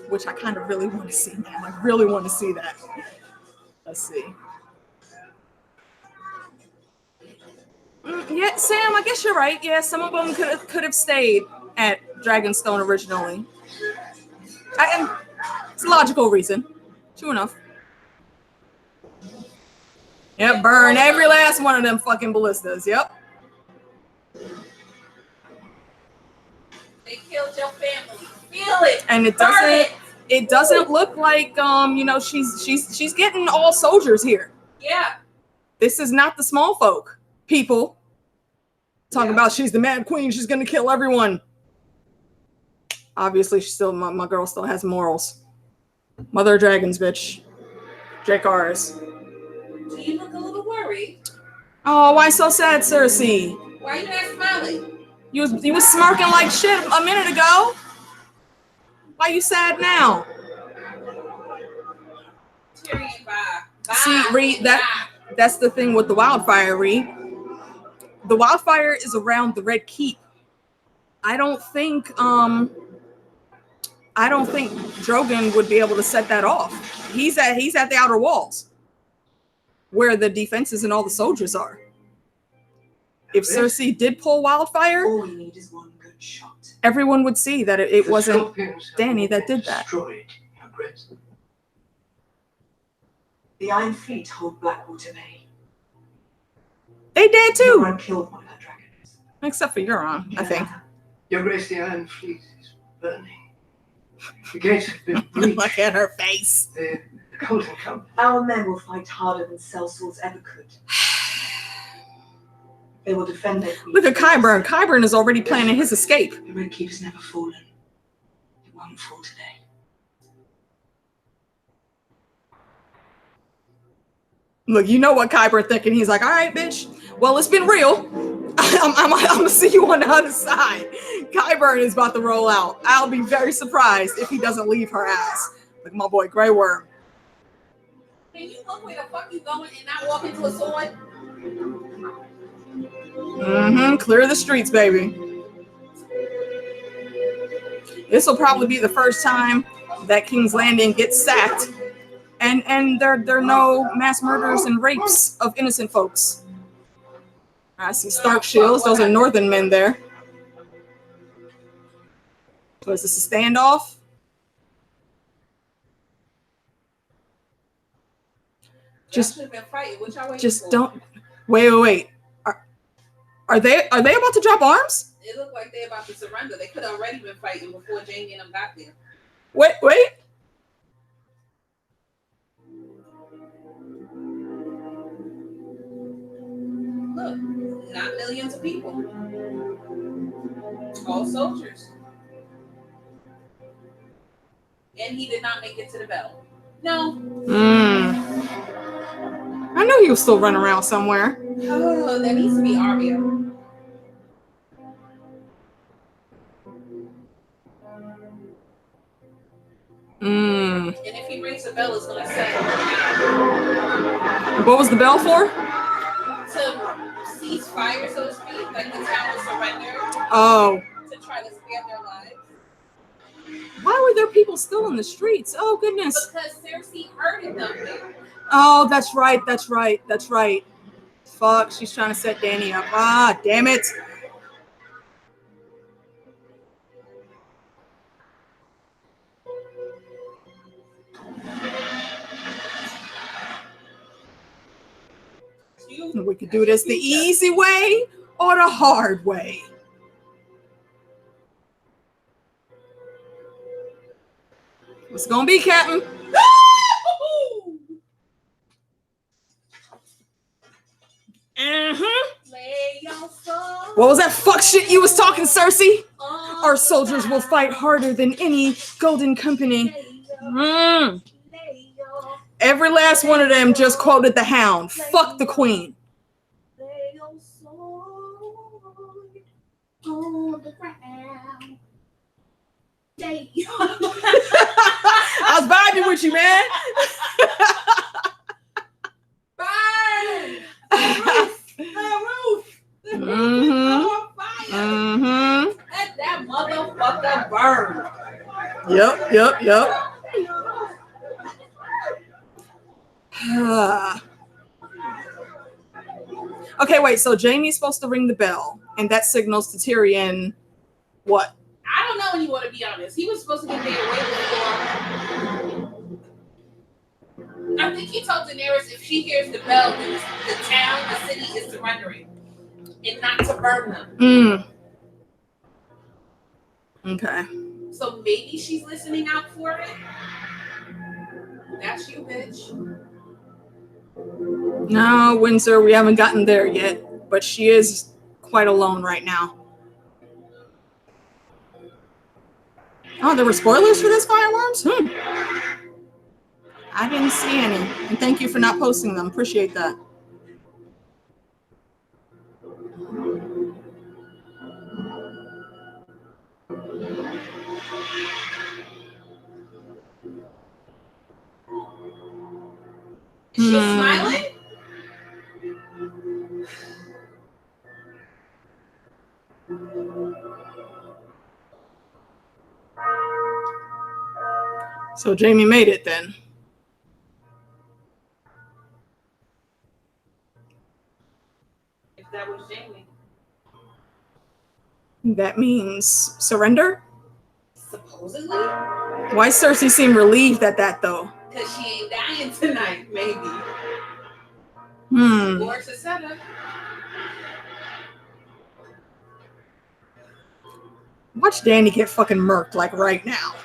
Which I kind of really want to see now. I really want to see that. Let's see. Yeah, Sam, I guess you're right. Yeah, some of them could have stayed at Dragonstone originally. And it's a logical reason. True enough. Yep, burn every last one of them fucking ballistas. Yep. They killed your family. Feel it. And it Burn doesn't. It doesn't look like you know, she's getting all soldiers here. Yeah. This is not the small folk people talking about she's the mad queen. She's gonna kill everyone. Obviously, she still my girl still has morals. Mother of dragons, bitch. JKRs. Do you look a little worried? Oh, why so sad, Cersei? Why are you not smiling? You was smirking like shit a minute ago. Why you sad now? Tyrion, bye. See, Reed, that's the thing with the wildfire, Reed. The wildfire is around the Red Keep. I don't think Drogon would be able to set that off. He's at the outer walls where the defenses and all the soldiers are. If Cersei did pull wildfire, All you need is one good shot. everyone would see that it wasn't Dany that did that. The Iron Fleet hold Blackwater Bay. They did too, Euron killed one of their dragons. except for Euron, I think. Your Grace, the Iron Fleet is burning. The gates have been breached. Look at her face. The Golden Company. Our men will fight harder than sellswords ever could. They will defend their queen. Look at Qyburn. Qyburn is already planning his escape. The Red Keep has never fallen. It won't fall today. Look, you know what Qyburn thinking. He's like, all right, bitch. Well, it's been real. I'm gonna see you on the other side. Qyburn is about to roll out. I'll be very surprised if he doesn't leave her ass. Look at my boy Grey Worm. Can you look where the fuck you going and not walk into a sword? Clear the streets, baby. This will probably be the first time that King's Landing gets sacked, and there are no mass murders and rapes of innocent folks. I see Stark shields. Those are Northern men there. So is this a standoff? Just don't. Wait. Are they about to drop arms? It looked like they're about to surrender. They could have already been fighting before Jamie and them got there. Wait. Look, not millions of people. All soldiers. And he did not make it to the battle. No. I know he was still running around somewhere. Oh, that needs to be Arya. And if he rings the bell, it's gonna say. What was the bell for? To cease fire, so to speak, like the town will surrender. Oh. To try to spare their lives. Why were there people still in the streets? Oh goodness. Because Cersei hurted them. Oh, that's right. Fuck, she's trying to set Dany up. Ah, damn it. We could do this the easy way or the hard way. What's it gonna be, Captain? What was that fuck shit you was talking, Cersei? Our soldiers will fight harder than any Golden Company. Every last one of them just quoted the Hound. Fuck the Queen. I was vibing with you, man. Let that motherfucker burn. Yep. Okay, wait. So Jaime's supposed to ring the bell, and that signals to Tyrion what? I don't know anymore, to be honest. He was supposed to get there way before. I think he told Daenerys if she hears the bell, the town, the city is surrendering, and not to burn them. Okay. So maybe she's listening out for it. That's you, bitch. No, Windsor, we haven't gotten there yet, but she is quite alone right now. Oh, there were spoilers for this, Fireworms? I didn't see any. And thank you for not posting them. Appreciate that. Is she smiling? So Jamie made it then. If that was Jamie. That means surrender? Supposedly? Why Cersei seem relieved at that though? Because she ain't dying tonight, maybe. Or it's a setup. Watch Danny get fucking murked like right now.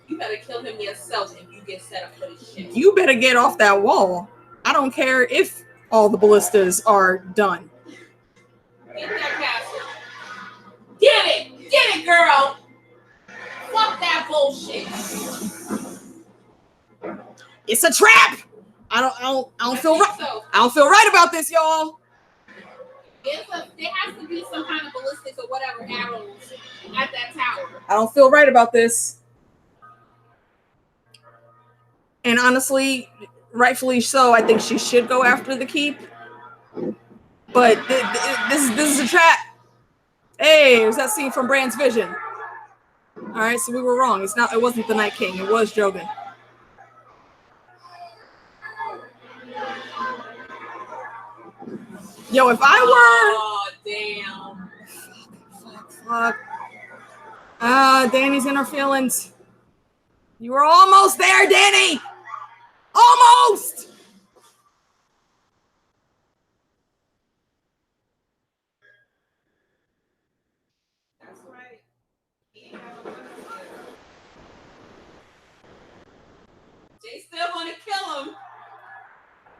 You better kill him yourself if you get set up for this shit. You better get off that wall. I don't care if all the ballistas are done. Get that castle. Get it! Get it, girl! Fuck that bullshit. It's a trap! I don't feel right. So. I don't feel right about this, y'all. There has to be some kind of ballistics or whatever arrows at that tower. I don't feel right about this. And honestly, rightfully so, I think she should go after the keep. But this is a trap. Hey, there's that scene from Bran's vision. All right, so we were wrong. It wasn't the Night King. It was Drogon. Yo, if I were... Oh, damn. Fuck. Danny's in her feelings. You were almost there, Danny! Almost! That's right. He ain't have no weapons yet. They still want to kill him.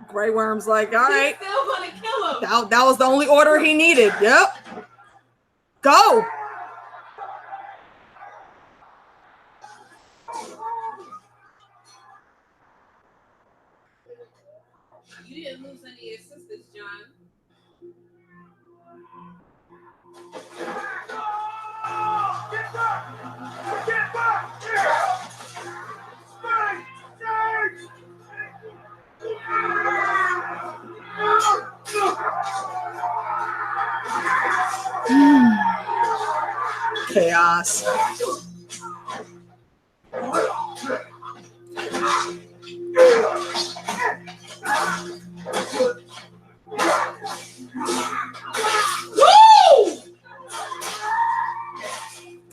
Grey Worm's like, all right. They still want to kill him. That was the only order he needed. Yep. Go! You didn't lose any of your sisters, Jon. Get back! Get back! Stay! Chaos.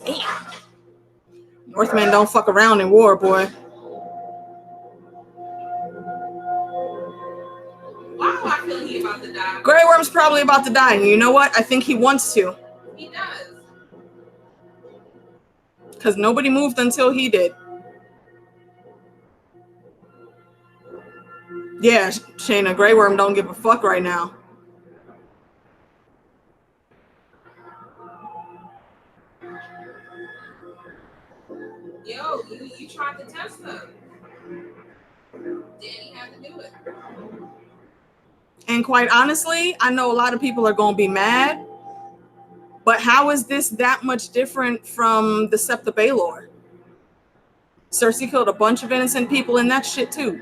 Damn. Northmen don't fuck around in war, boy. Why do I feel he about to die? Grey Worm's probably about to die, and you know what? I think he wants to. He does. Because nobody moved until he did. Yeah, Shayna, Grey Worm don't give a fuck right now. Yo, you tried to test him. Danny had to do it. And quite honestly, I know a lot of people are going to be mad, but how is this that much different from the Sept of Baelor? Cersei killed a bunch of innocent people in that shit too.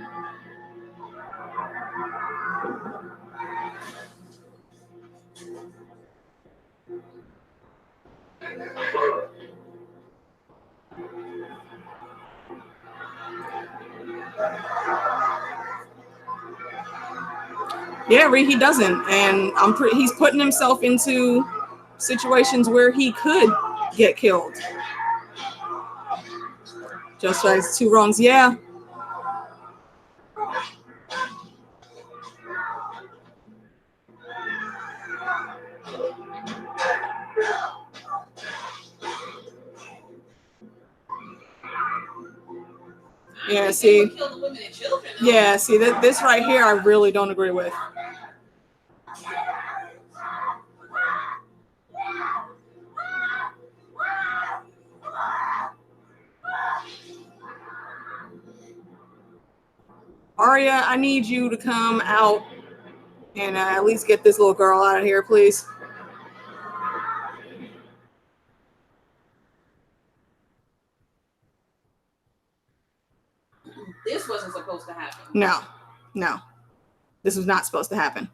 Yeah, he doesn't, and he's putting himself into situations where he could get killed. Just like two wrongs. Yeah, Yeah, think see. they would kill the women and children. Though. Yeah, see, this right here, I really don't agree with. Arya, I need you to come out and at least get this little girl out of here, please. This wasn't supposed to happen. No, no. This was not supposed to happen.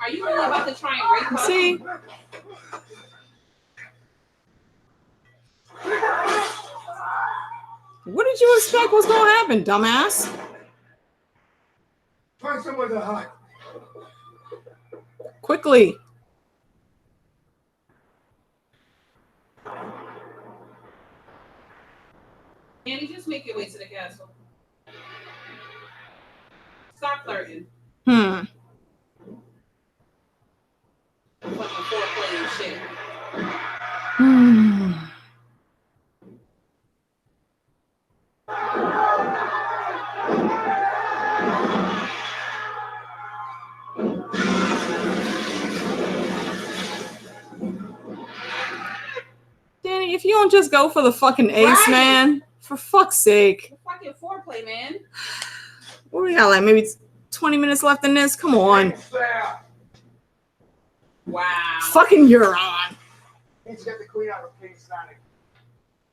Are you really about to try and rape her? See? What did you expect was going to happen, dumbass? Find somewhere to hide. Quickly. Annie, just make your way to the castle. Stop flirting. Hmm. Fucking foreplay and shit. Hmm. Danny, if you don't just go for the fucking ace, Right. man, for fuck's sake. Fucking foreplay, man. What we got, like maybe 20 minutes left in this? Come on. Wow. Fucking Euron. Need to get the queen out of King's Landing.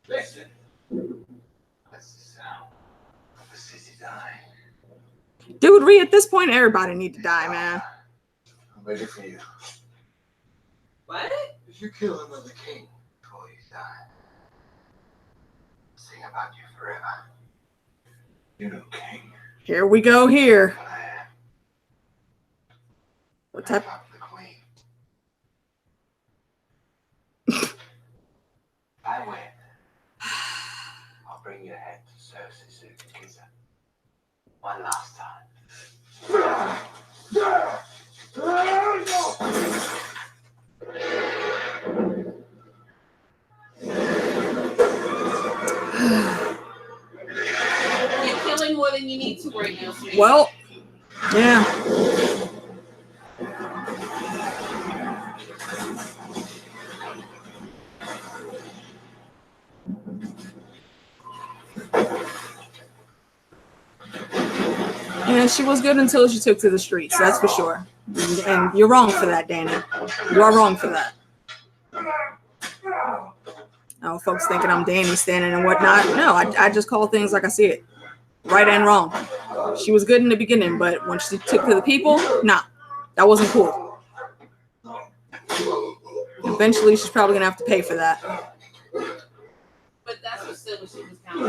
Listen. That's the sound of the city dying. Dude, Ree, at this point, everybody need to die, man. I'm ready for you. What? If you kill another king before you die, sing about you forever. You're no king. Here we go here. But I am. What type? I'm the queen. I win. I'll bring your head to Cersei's Sukikiza. One last time. You're killing more than you need to right now, sweetie. Well, yeah. And she was good until she took to the streets, that's for sure. And you're wrong for that, Danny. You are wrong for that. Oh, folks thinking I'm Danny standing and whatnot. No, I just call things like I see it. Right and wrong. She was good in the beginning, but when she took to the people, nah, that wasn't cool. Eventually, she's probably going to have to pay for that. But that's what still she was counting.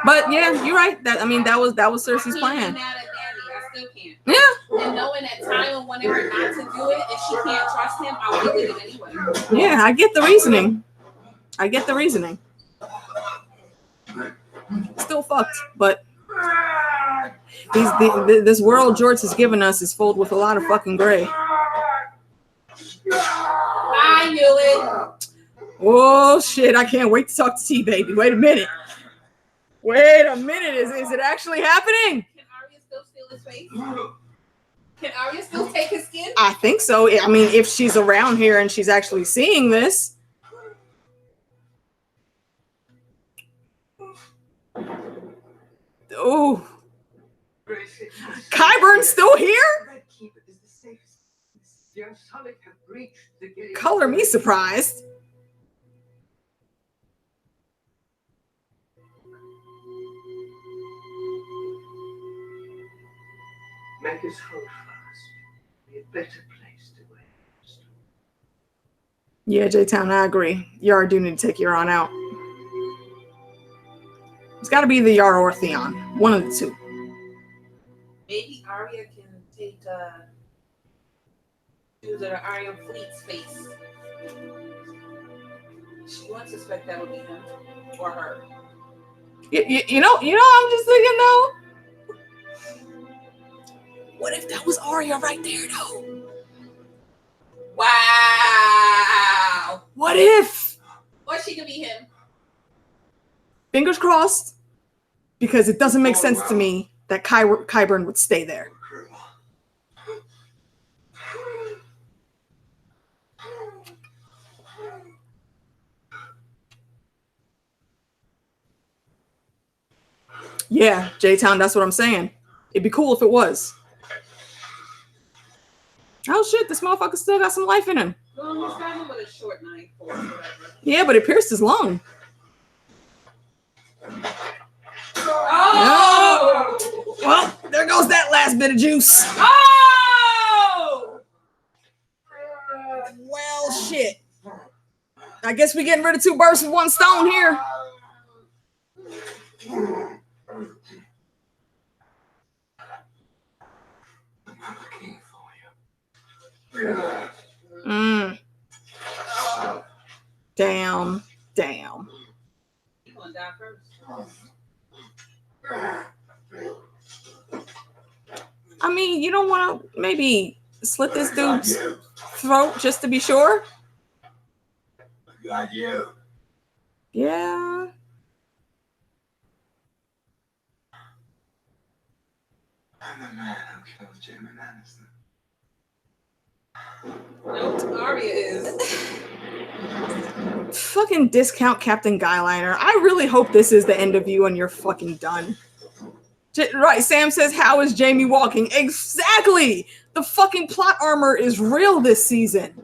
But yeah, you're right. That was Cersei's I plan. can't be mad at Danny. I still can't. Yeah. And knowing that Timo wanted her not to do it, and she can't trust him, I would do it anyway. Yeah, I get the reasoning. Still fucked, but this world George has given us is filled with a lot of fucking gray. I knew it. Oh shit! I can't wait to talk to T baby. Wait a minute. Is it actually happening? Can Arya still steal his face? Can Arya still take his skin? I think so. I mean, if she's around here and she's actually seeing this. Oh, Qyburn's still here? Color me surprised. Make us whole first. Be a better place to wait. Yeah, J-Town, I agree. Yara do need to take Euron out. got to be the Yara or Theon. One of the two. Maybe Arya can take do the Arya Fleet's face. She won't suspect that would be him or her. You know, I'm just thinking though. What if that was Arya right there though? Wow. What if? Or she could be him. Fingers crossed, because it doesn't make sense to me that Qyburn would stay there. Yeah, J-Town, that's what I'm saying. It'd be cool if it was. Oh shit, this motherfucker still got some life in him. Well, he's got him with a short knife or whatever. Yeah, but it pierced his lung. Oh! Well, there goes that last bit of juice. Oh! Well, shit. I guess we're getting rid of 2 birds with 1 stone here. Damn. You gonna die first? I mean, you don't want to maybe slit this dude's throat just to be sure? I got you. Yeah. I'm the man who killed Jaime Lannister. No, Arya is. Fucking discount Captain Guyliner. I really hope this is the end of you and you're fucking done. Right, Sam says, how is Jaime walking? Exactly! The fucking plot armor is real this season.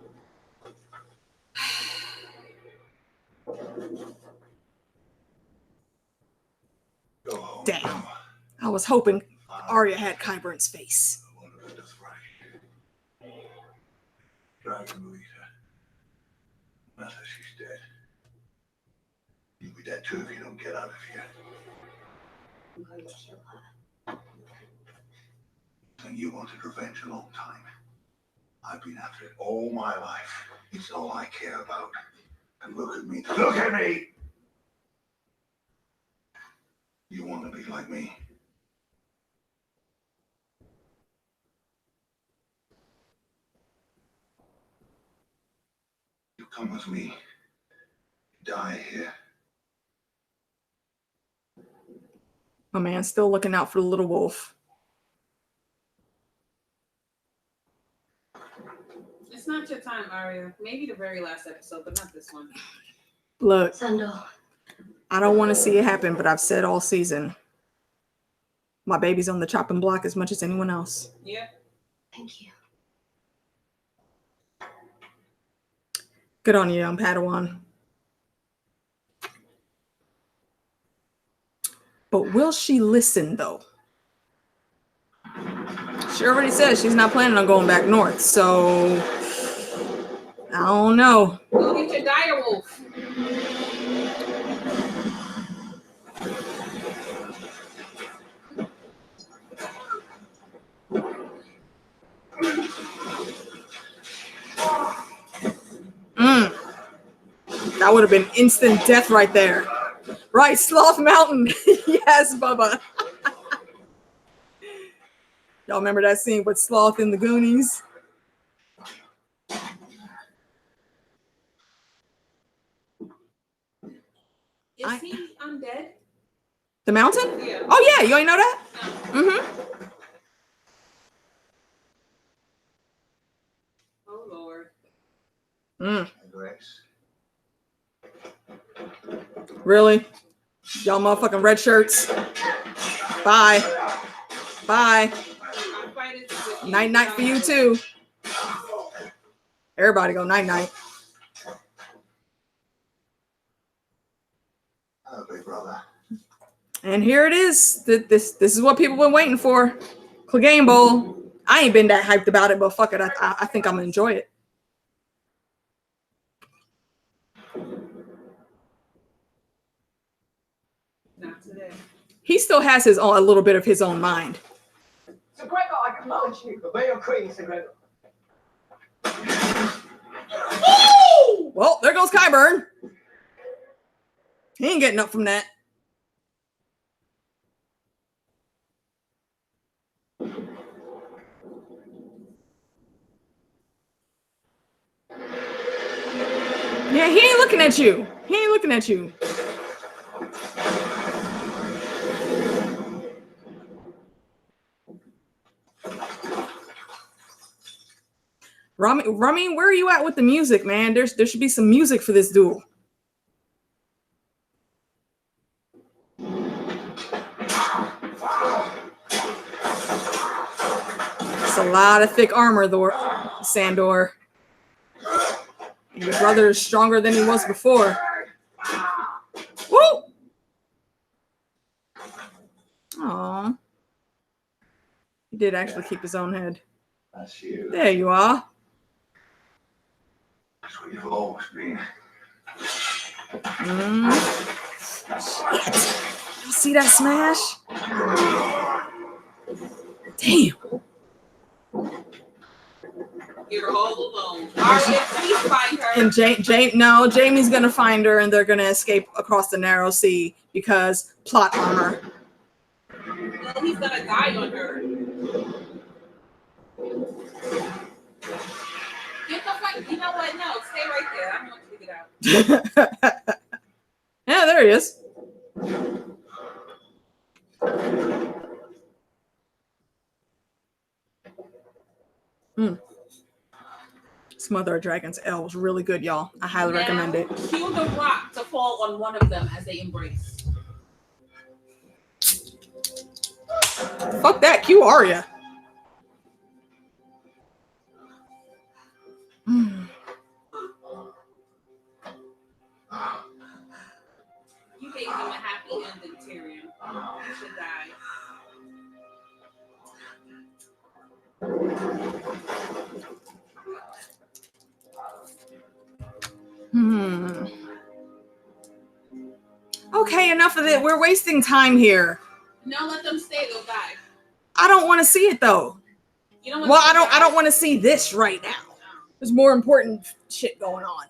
Damn. I was hoping Arya had Qyburn's face. Dragon leader. Now that she's dead. You'll be dead too if you don't get out of here. I'm going to kill her. And you wanted revenge a long time. I've been after it all my life. It's all I care about. And look at me. Look at me! You want to be like me? You come with me. Die here. My man's still looking out for the little wolf. It's not your time, Arya. Maybe the very last episode, but not this one. Look, Sandor. I don't want to see it happen, but I've said all season, my baby's on the chopping block as much as anyone else. Yeah. Thank you. Good on you, young Padawan. But will she listen, though? She already said she's not planning on going back north, so I don't know. Go get your dire wolf. That would have been instant death right there. Right, Sloth Mountain. Yes, Bubba. Y'all remember that scene with Sloth in the Goonies? Is he undead? The mountain? Yeah. Oh, yeah. You ain't know that? No. Mm-hmm. Oh, Lord. Grace. Really? Y'all motherfucking red shirts. Bye. Bye. Night night for you too. Everybody go night night. Hello, big brother. And here it is. This is what people been waiting for. Clegane Bowl. I ain't been that hyped about it, but fuck it. I think I'm gonna enjoy it. Not today. He still has his own, a little bit of his own mind. Sir Gregor, I command you, obey your queen, Sir Gregor. Well, there goes Qyburn. He ain't getting up from that. Yeah, he ain't looking at you. He ain't looking at you. Rami, where are you at with the music, man? There should be some music for this duel. It's a lot of thick armor, though, Sandor. Your brother is stronger than he was before. Woo! Aw. He did actually keep his own head. That's you. There you are. That's what you've always been. Shit. You see that smash? Damn. You're all alone. Arya, please find her. And Jamie's gonna find her, and they're gonna escape across the narrow sea because plot armor. Well, he's gonna die on her. Get the fuck. You know what? No, stay right there. I don't want you to get out. Yeah, there he is. Smother a Dragon's L was really good, y'all. I highly recommend it. Cue the rock to fall on one of them as they embrace. Fuck that, Q Arya. You gave him a happy ending, Tyrion. He should die. Okay, enough of it. We're wasting time here. No, let them stay. They'll die. I don't want to see it though. You don't want Well, to I don't want to see this right now. There's more important shit going on.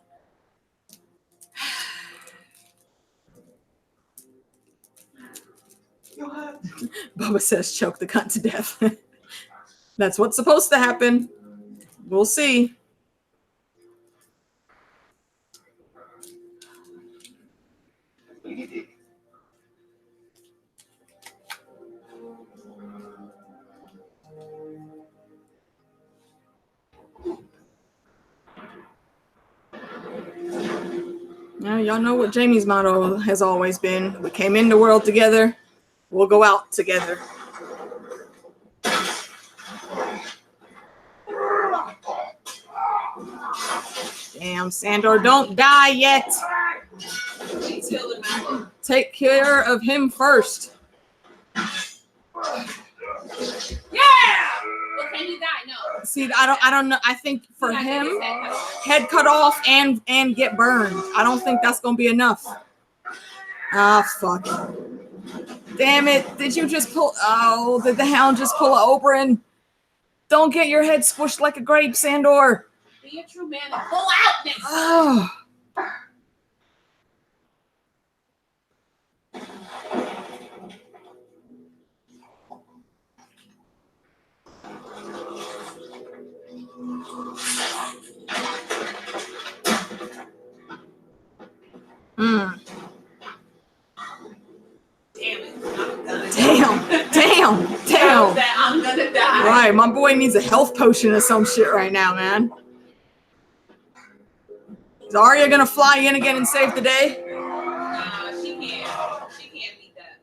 Bubba says choke the cunt to death. That's what's supposed to happen. We'll see. Now, y'all know what Jamie's motto has always been. We came in the world together. We'll go out together. Damn, Sandor, don't die yet. Take care of him first. Yeah! Well, can he die? No. See, I don't know. I think for him, head cut off and get burned. I don't think that's gonna be enough. Ah, fuck. Damn it. Did you just pull? Oh, did the hound just pull a Oberyn? Don't get your head squished like a grape, Sandor. Be a true man and pull out next time. Oh. Damn. I'm gonna die. Right, my boy needs a health potion or some shit right now, man. Is Arya gonna fly in again and save the day? She can't. She can't beat that.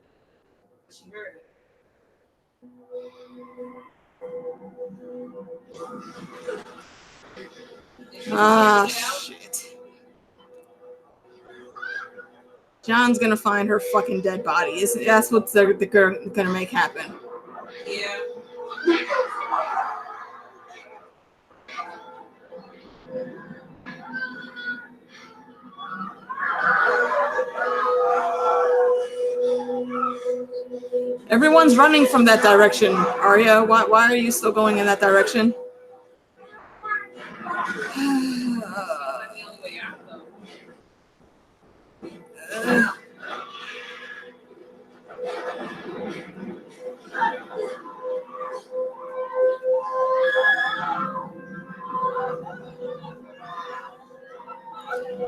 She heard it. Ah, shit. Jon's gonna find her fucking dead body. That's what they're gonna make happen. Yeah. Everyone's running from that direction. Arya, why are you still going in that direction?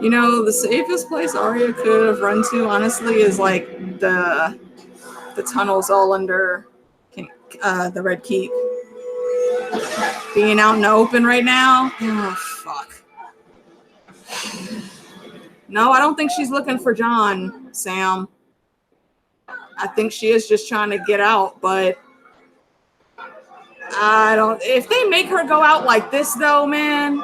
You know, the safest place Arya could have run to, honestly, is like the tunnels all under the Red Keep. Being out in the open right now, oh fuck. No, I don't think she's looking for Jon, Sam. I think she is just trying to get out, but I don't. If they make her go out like this, though, man.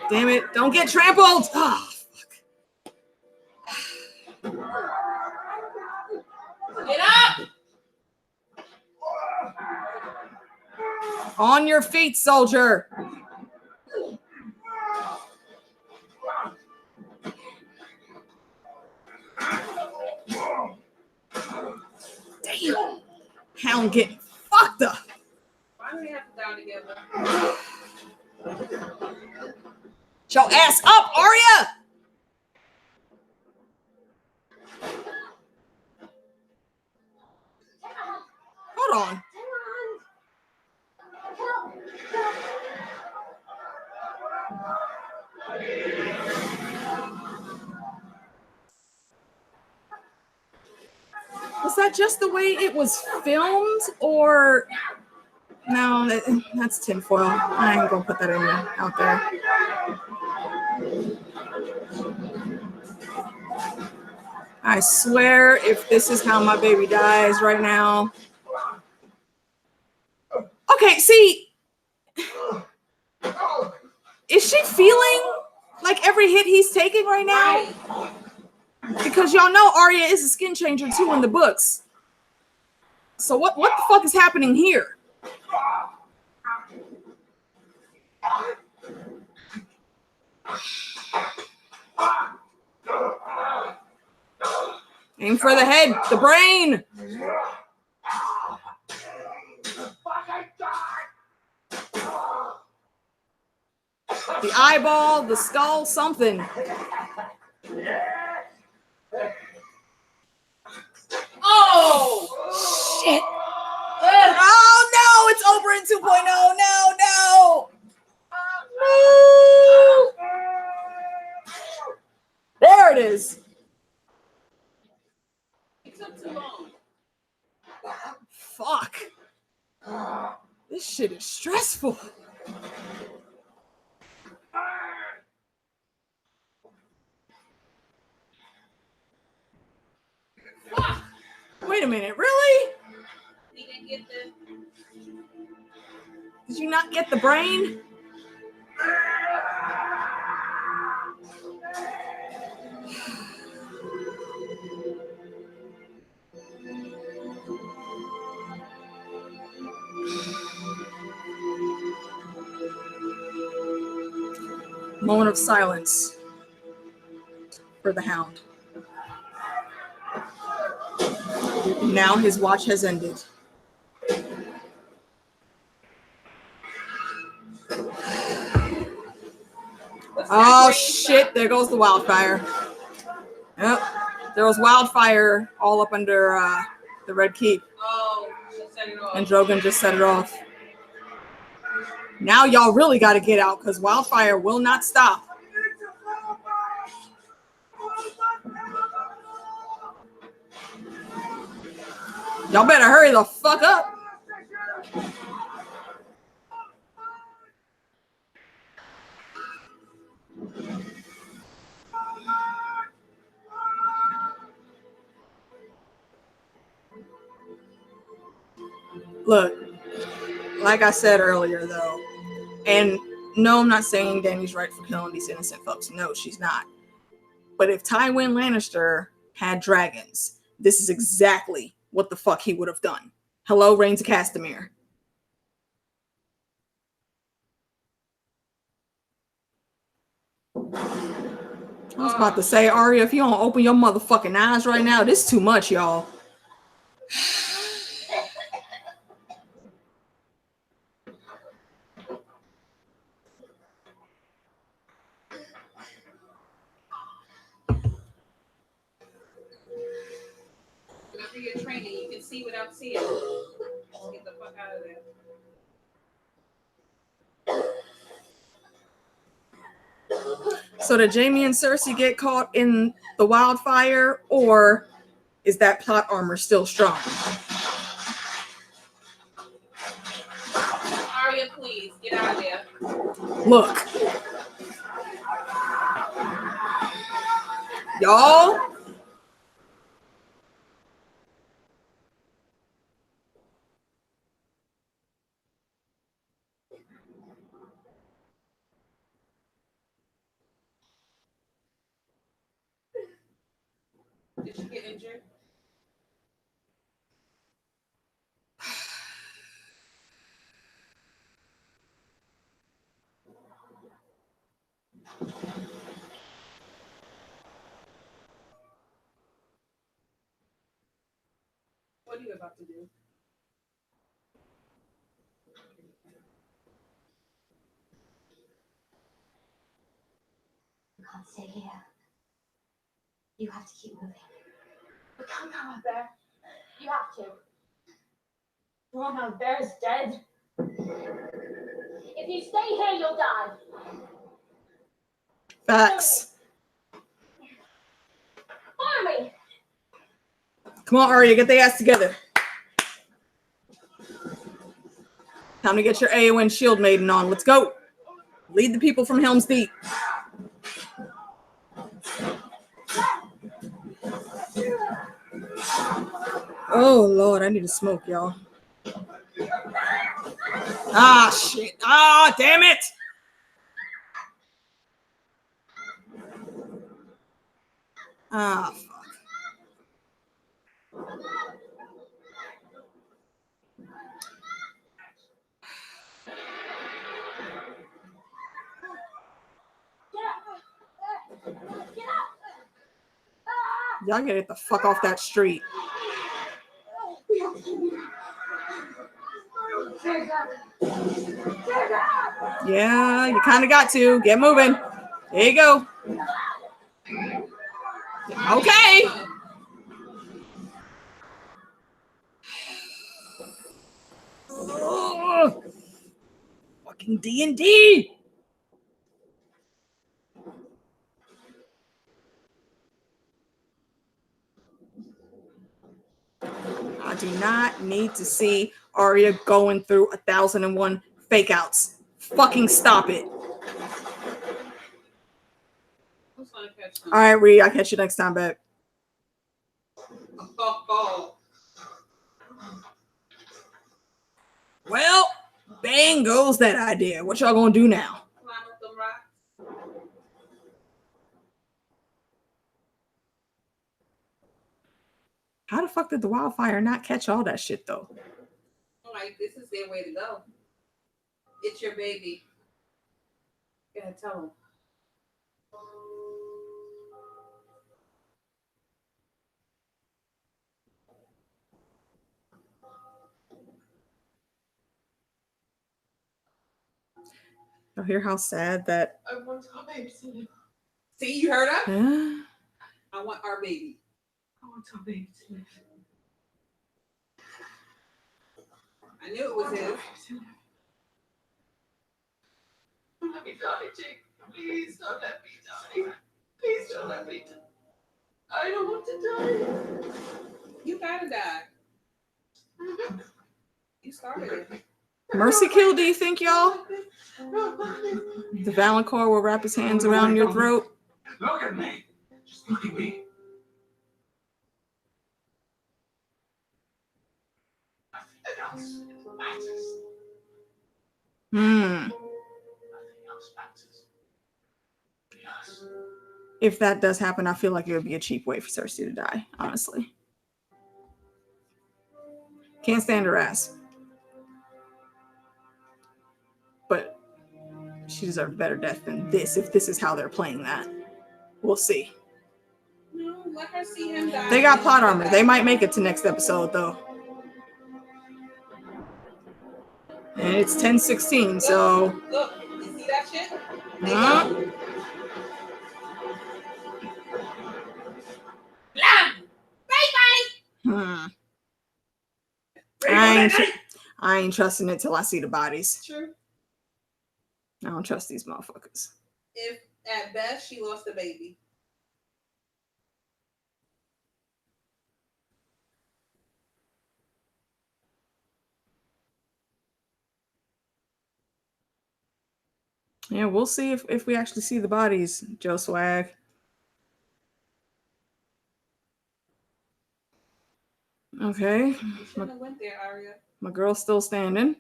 Damn it! Don't get trampled. Oh, fuck. Get up! On your feet, soldier. Damn. Hound getting fucked up. Why do we have to die together? Get your ass up, Arya! Hold on. Was that just the way it was filmed, or no? That's tinfoil. I ain't gonna put that in there, out there. I swear, if this is how my baby dies right now. Okay, see, is she feeling like every hit he's taking right now? Because y'all know Arya is a skin changer too in the books. So what the fuck is happening here? Aim for the head, the brain. The eyeball, the skull, something. Oh shit! Oh no! It's over in 2.0. No! There it is. It took too long. Fuck. This shit is stressful. Fuck. Wait a minute, really? He didn't get the... Did you not get the brain? Moment of silence for the Hound. Now his watch has ended. Oh shit, there goes the wildfire. Yep, there was wildfire all up under the Red Keep. Oh, she set it off. And Drogon just set it off. Now y'all really got to get out because wildfire will not stop. Y'all better hurry the fuck up. Look, like I said earlier, though, and no, I'm not saying Dany's right for killing these innocent folks. No, she's not. But if Tywin Lannister had dragons, this is exactly what the fuck he would have done. Hello, Reigns of Castamere. I was about to say, Arya, if you don't open your motherfucking eyes right now, this is too much, y'all. After your training, you can see without seeing. Just get the fuck out of there. So did Jaime and Cersei get caught in the wildfire, or is that plot armor still strong? Arya, please, get out of there. Look. Y'all. Did she get injured? What are you about to do? You can't stay here. You have to keep moving. We can't go out there. You have to. Well, now Bear's dead. If you stay here, you'll die. Facts. Follow me. Come on, Arya, get their ass together. Time to get your AON shield maiden on. Let's go. Lead the people from Helm's Deep. Oh, Lord, I need to smoke, y'all. Ah, shit. Ah, damn it. Ah, fuck. Y'all gotta get the fuck off that street. Yeah, you kind of got to. Get moving. There you go. Okay. Ugh. Fucking D&D. I do not need to see Arya going through 1,001 fake outs. Fucking stop it. All right, Ree, I'll catch you next time, babe. Well, bang goes that idea. What y'all gonna do now? Climb up them rocks. How the fuck did the wildfire not catch all that shit, though? Like, this is their way to go. It's your baby. Gotta tell them. Y'all hear how sad that... I want our baby to live. See, you heard her? Huh? I want our baby. I want our baby to live. I knew it was his. Don't let me die, Jake. Please don't let me die. Please don't let me die. I don't want to die. You gotta die. You started it. Mercy kill, do you think, y'all? The Valancourt will wrap his hands around your throat. Look at me. Just look at me. Nothing else matters. Nothing else matters. Yes. If that does happen, I feel like it would be a cheap way for Cersei to die, honestly. Can't stand her ass. But she deserved a better death than this, if this is how they're playing that. We'll see. No, let her see him die. They got plot armor. They might make it to next episode, though. And it's 10:16, so... Look, you see that shit? They Huh? go. Blam! Bye-bye! I ain't trusting it till I see the bodies. True. I don't trust these motherfuckers. If at best she lost a baby. Yeah, we'll see if we actually see the bodies, Joe Swag. Okay. You shouldn't have went there, Arya. My girl's still standing.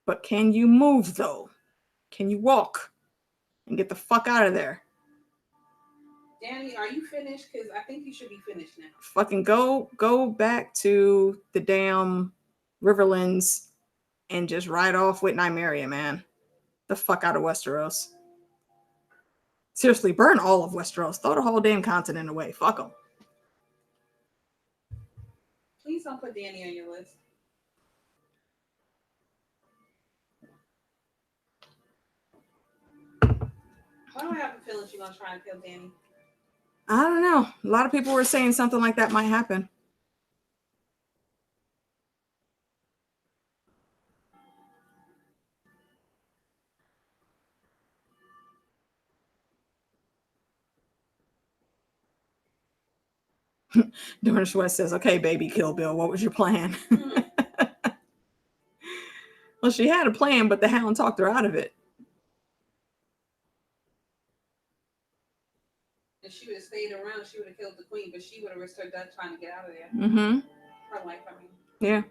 But can you move, though? Can you walk? And get the fuck out of there. Danny, are you finished? Because I think you should be finished now. Fucking go back to the damn Riverlands and just ride off with Nymeria, man. The fuck out of Westeros. Seriously, burn all of Westeros. Throw the whole damn continent away. Fuck them. Please don't put Danny on your list. Why do I have a feeling she's gonna try and kill Danny? I don't know. A lot of people were saying something like that might happen. Dornish West says, okay, baby, Kill Bill, what was your plan? Well, she had a plan, but the Hound talked her out of it. If she would have stayed around, she would have killed the queen, but she would have risked her death trying to get out of there. Mm-hmm. Her life, I mean. Yeah.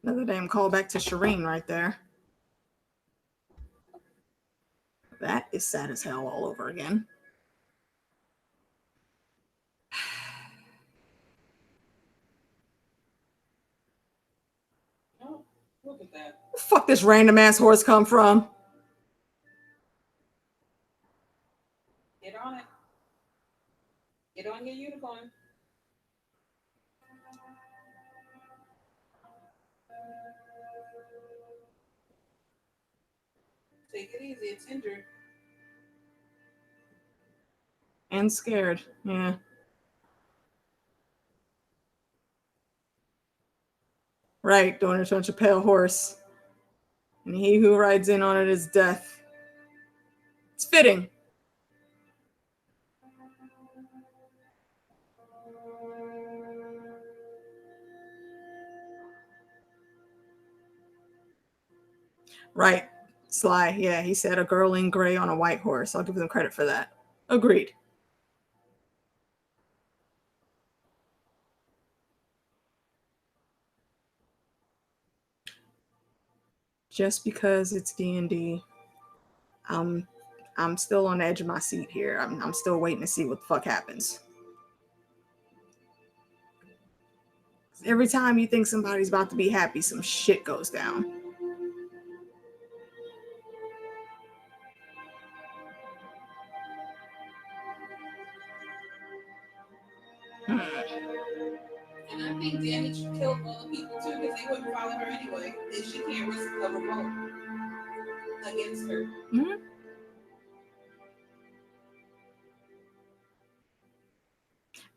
Another damn callback to Shireen right there. That is sad as hell all over again. Oh, look at that. Where the fuck this random ass horse come from? Get on it. Get on your unicorn. Take it easy. It's injured. And scared. Yeah. Right, Dornish on a pale horse. And he who rides in on it is death. It's fitting. Right, Sly. Yeah, he said a girl in gray on a white horse. I'll give them credit for that. Agreed. Just because it's D&D, I'm still on the edge of my seat here. I'm still waiting to see what the fuck happens. Every time you think somebody's about to be happy, some shit goes down. And I think Danny killed all the people too because they wouldn't follow her anyway. And she can't risk a revolt against her. Mm-hmm.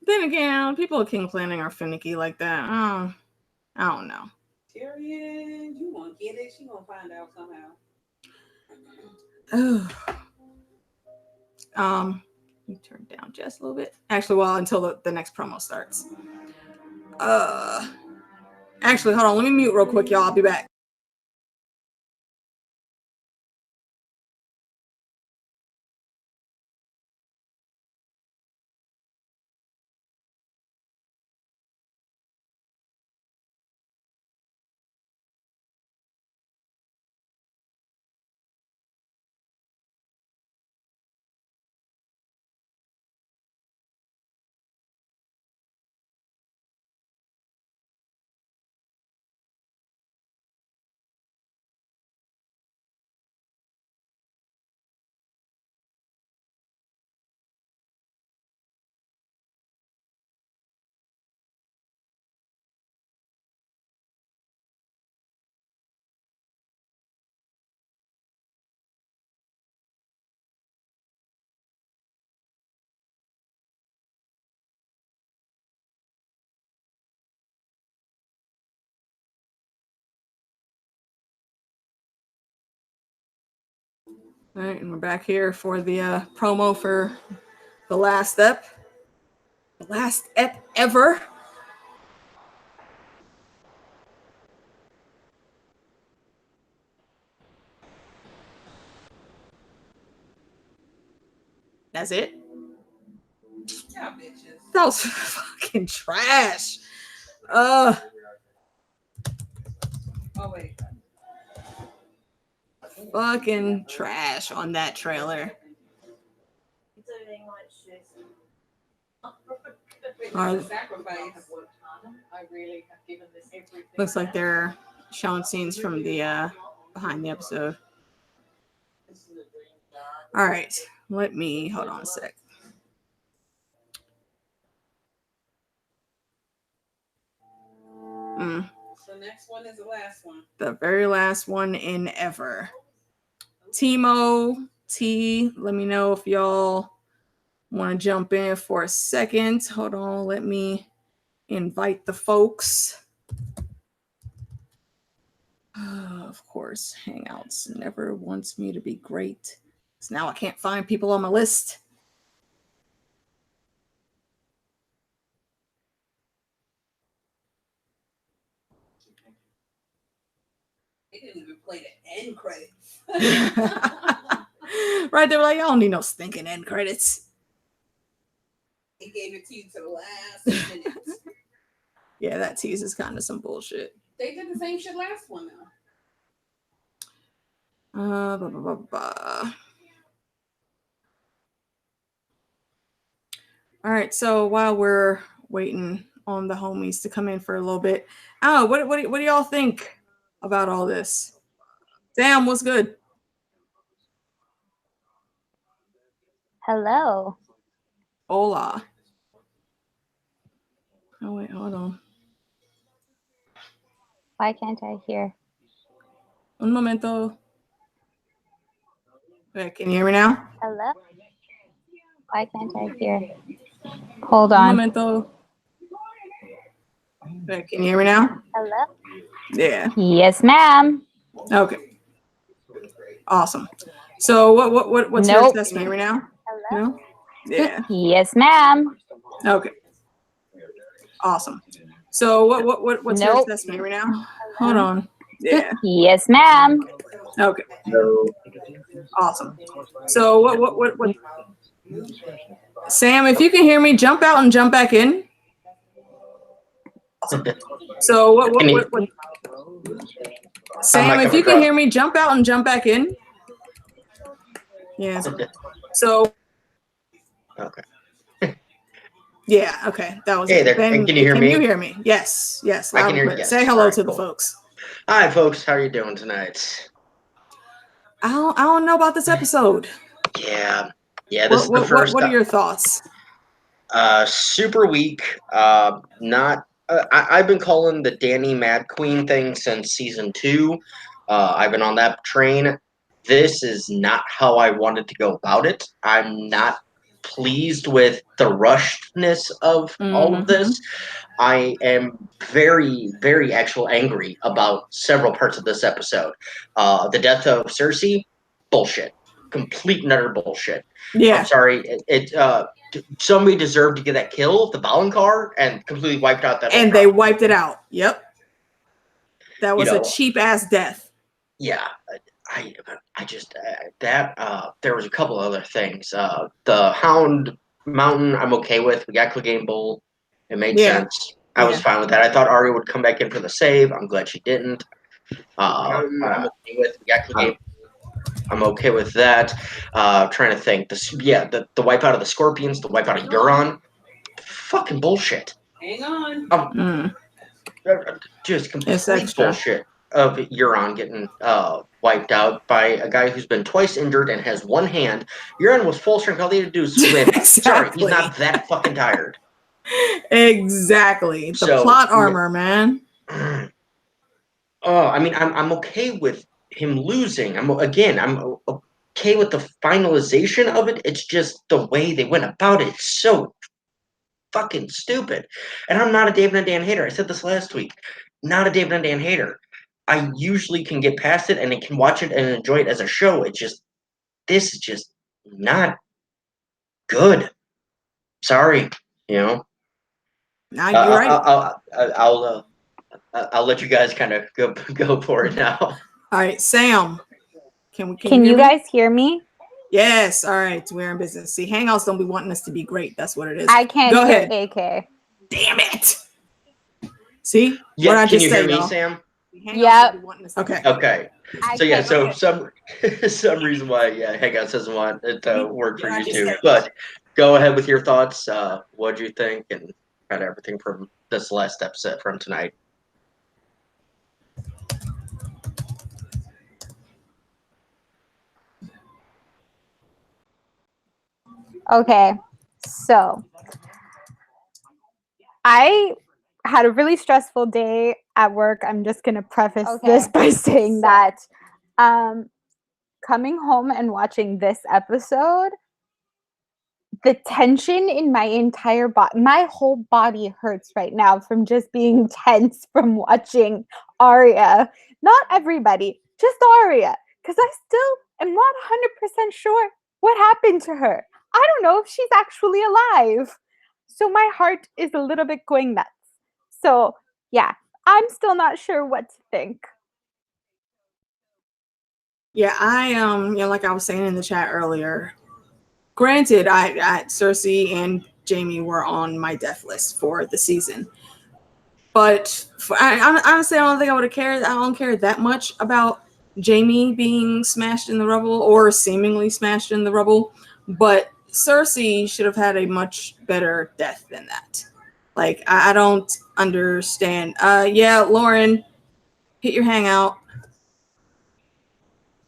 Then again, people at King Planning are finicky like that. I don't know. Tyrion, you won't get it. She gonna find out somehow. Let me turn it down just a little bit. Actually, well, until the next promo starts. Actually, hold on. Let me mute real quick, y'all. I'll be back. All right, and we're back here for the promo for the last ep. The last ep ever. That's it? Yeah, bitches. That was fucking trash. Oh, wait. Fucking trash on that trailer. Are- Sacrifice. Looks like they're showing scenes from the behind the episode. All right, let me hold on a sec. The next one is the last one. The very last one in ever. Timo T, let me know if y'all want to jump in for a second. Hold on, let me invite the folks. Of course, Hangouts never wants me to be great. So now I can't find people on my list. They didn't even play the end credits. Right, they were like, I don't need no stinking end credits. They gave it to you to the last minute. Yeah, that tease is kind of some bullshit. They did the same shit last one though. Blah, blah, blah, blah. All right, so while we're waiting on the homies to come in for a little bit, what do y'all think about all this? Damn, what's good? Hello. Hola. Oh wait, hold on. Why can't I hear? Un momento. Wait, can you hear me now? Hello. Why can't I hear? Hold Un on. momento. Wait, can you hear me now? Hello. Yeah. Yes, ma'am. Okay. Awesome. So what's your Nope. assessment? Can you hear me now? Hello. No? Yeah. Yes, ma'am. Okay. Awesome. So what's your Nope. assessment? Can you hear me now? Hold on. Yeah. Yes, ma'am. Okay. Awesome. So what Sam, if you can hear me, jump out and jump back in. So what Sam, if you can hear me, jump out and jump back in. Yes. So Okay. yeah, okay. That was Hey it. there. Ben, Can you hear me? Can you hear me? Yes. Yes. I Loud can and hear clear. you. Yes. Say hello All right, to the cool. folks. Hi, folks. How are you doing tonight? I don't know about this episode. Yeah. This is the first. What are your thoughts? Super weak. I've been calling the Danny Mad Queen thing since season 2. I've been on that train. This is not how I wanted to go about it. I'm not pleased with the rushedness of all of this. I am very, very actually angry about several parts of this episode. The death of Cersei, bullshit. Complete and utter bullshit. Yeah. I'm sorry. Somebody deserved to get that kill, the Valonqar, and completely wiped out that. And they wiped it out. Yep. That was a cheap ass death. Yeah. I just there was a couple other things. The Hound Mountain, I'm okay with. We got Clegane Bowl. It made sense. I was fine with that. I thought Arya would come back in for the save. I'm glad she didn't. I'm okay with. We got Clegane. I'm okay with that. Trying to think. The wipe out of the Scorpions, the wipe out of Euron. Fucking bullshit. Hang on. Just complete bullshit of Euron getting wiped out by a guy who's been twice injured and has one hand. Euron was full strength. All they had to do is swim. Sorry, he's not that fucking tired. Exactly. The plot armor, man. I mean, I'm okay with him losing. I'm okay with the finalization of it. It's just the way they went about it. It's so fucking stupid. And I'm not a David and Dan hater. I said this last week. Not a David and Dan hater. I usually can get past it and I can watch it and enjoy it as a show. It's just this is just not good. Sorry, you know. Nah, you're right. I'll let you guys kind of go for it now. All right, Sam. Can Can you you hear me? guys hear me? Yes. All right. We're in business. See, Hangouts don't be wanting us to be great. That's what it is. I can't Go hear ahead. AK. Damn it. See? Yeah, what I can just you say, hear me, y'all? Sam? Yep. Okay. Okay. I So yeah, can't so hear. some reason why Hangouts doesn't want it to work for What I you just too. said. But go ahead with your thoughts. What do you think, and kind of everything from this last episode from tonight. Okay, so I had a really stressful day at work. I'm just gonna preface this by saying that coming home and watching this episode, the tension in my entire body, my whole body hurts right now from just being tense from watching Arya. Not everybody, just Arya, because I still am not 100% sure what happened to her. I don't know if she's actually alive. So my heart is a little bit going nuts. So yeah, I'm still not sure what to think. Yeah, like I was saying in the chat earlier, granted, I Cersei and Jamie were on my death list for the season, but honestly, I don't think I would have cared. I don't care that much about Jamie being smashed in the rubble or seemingly smashed in the rubble, but Cersei should have had a much better death than that. Like, I don't understand. Yeah, Lauren, hit your hangout.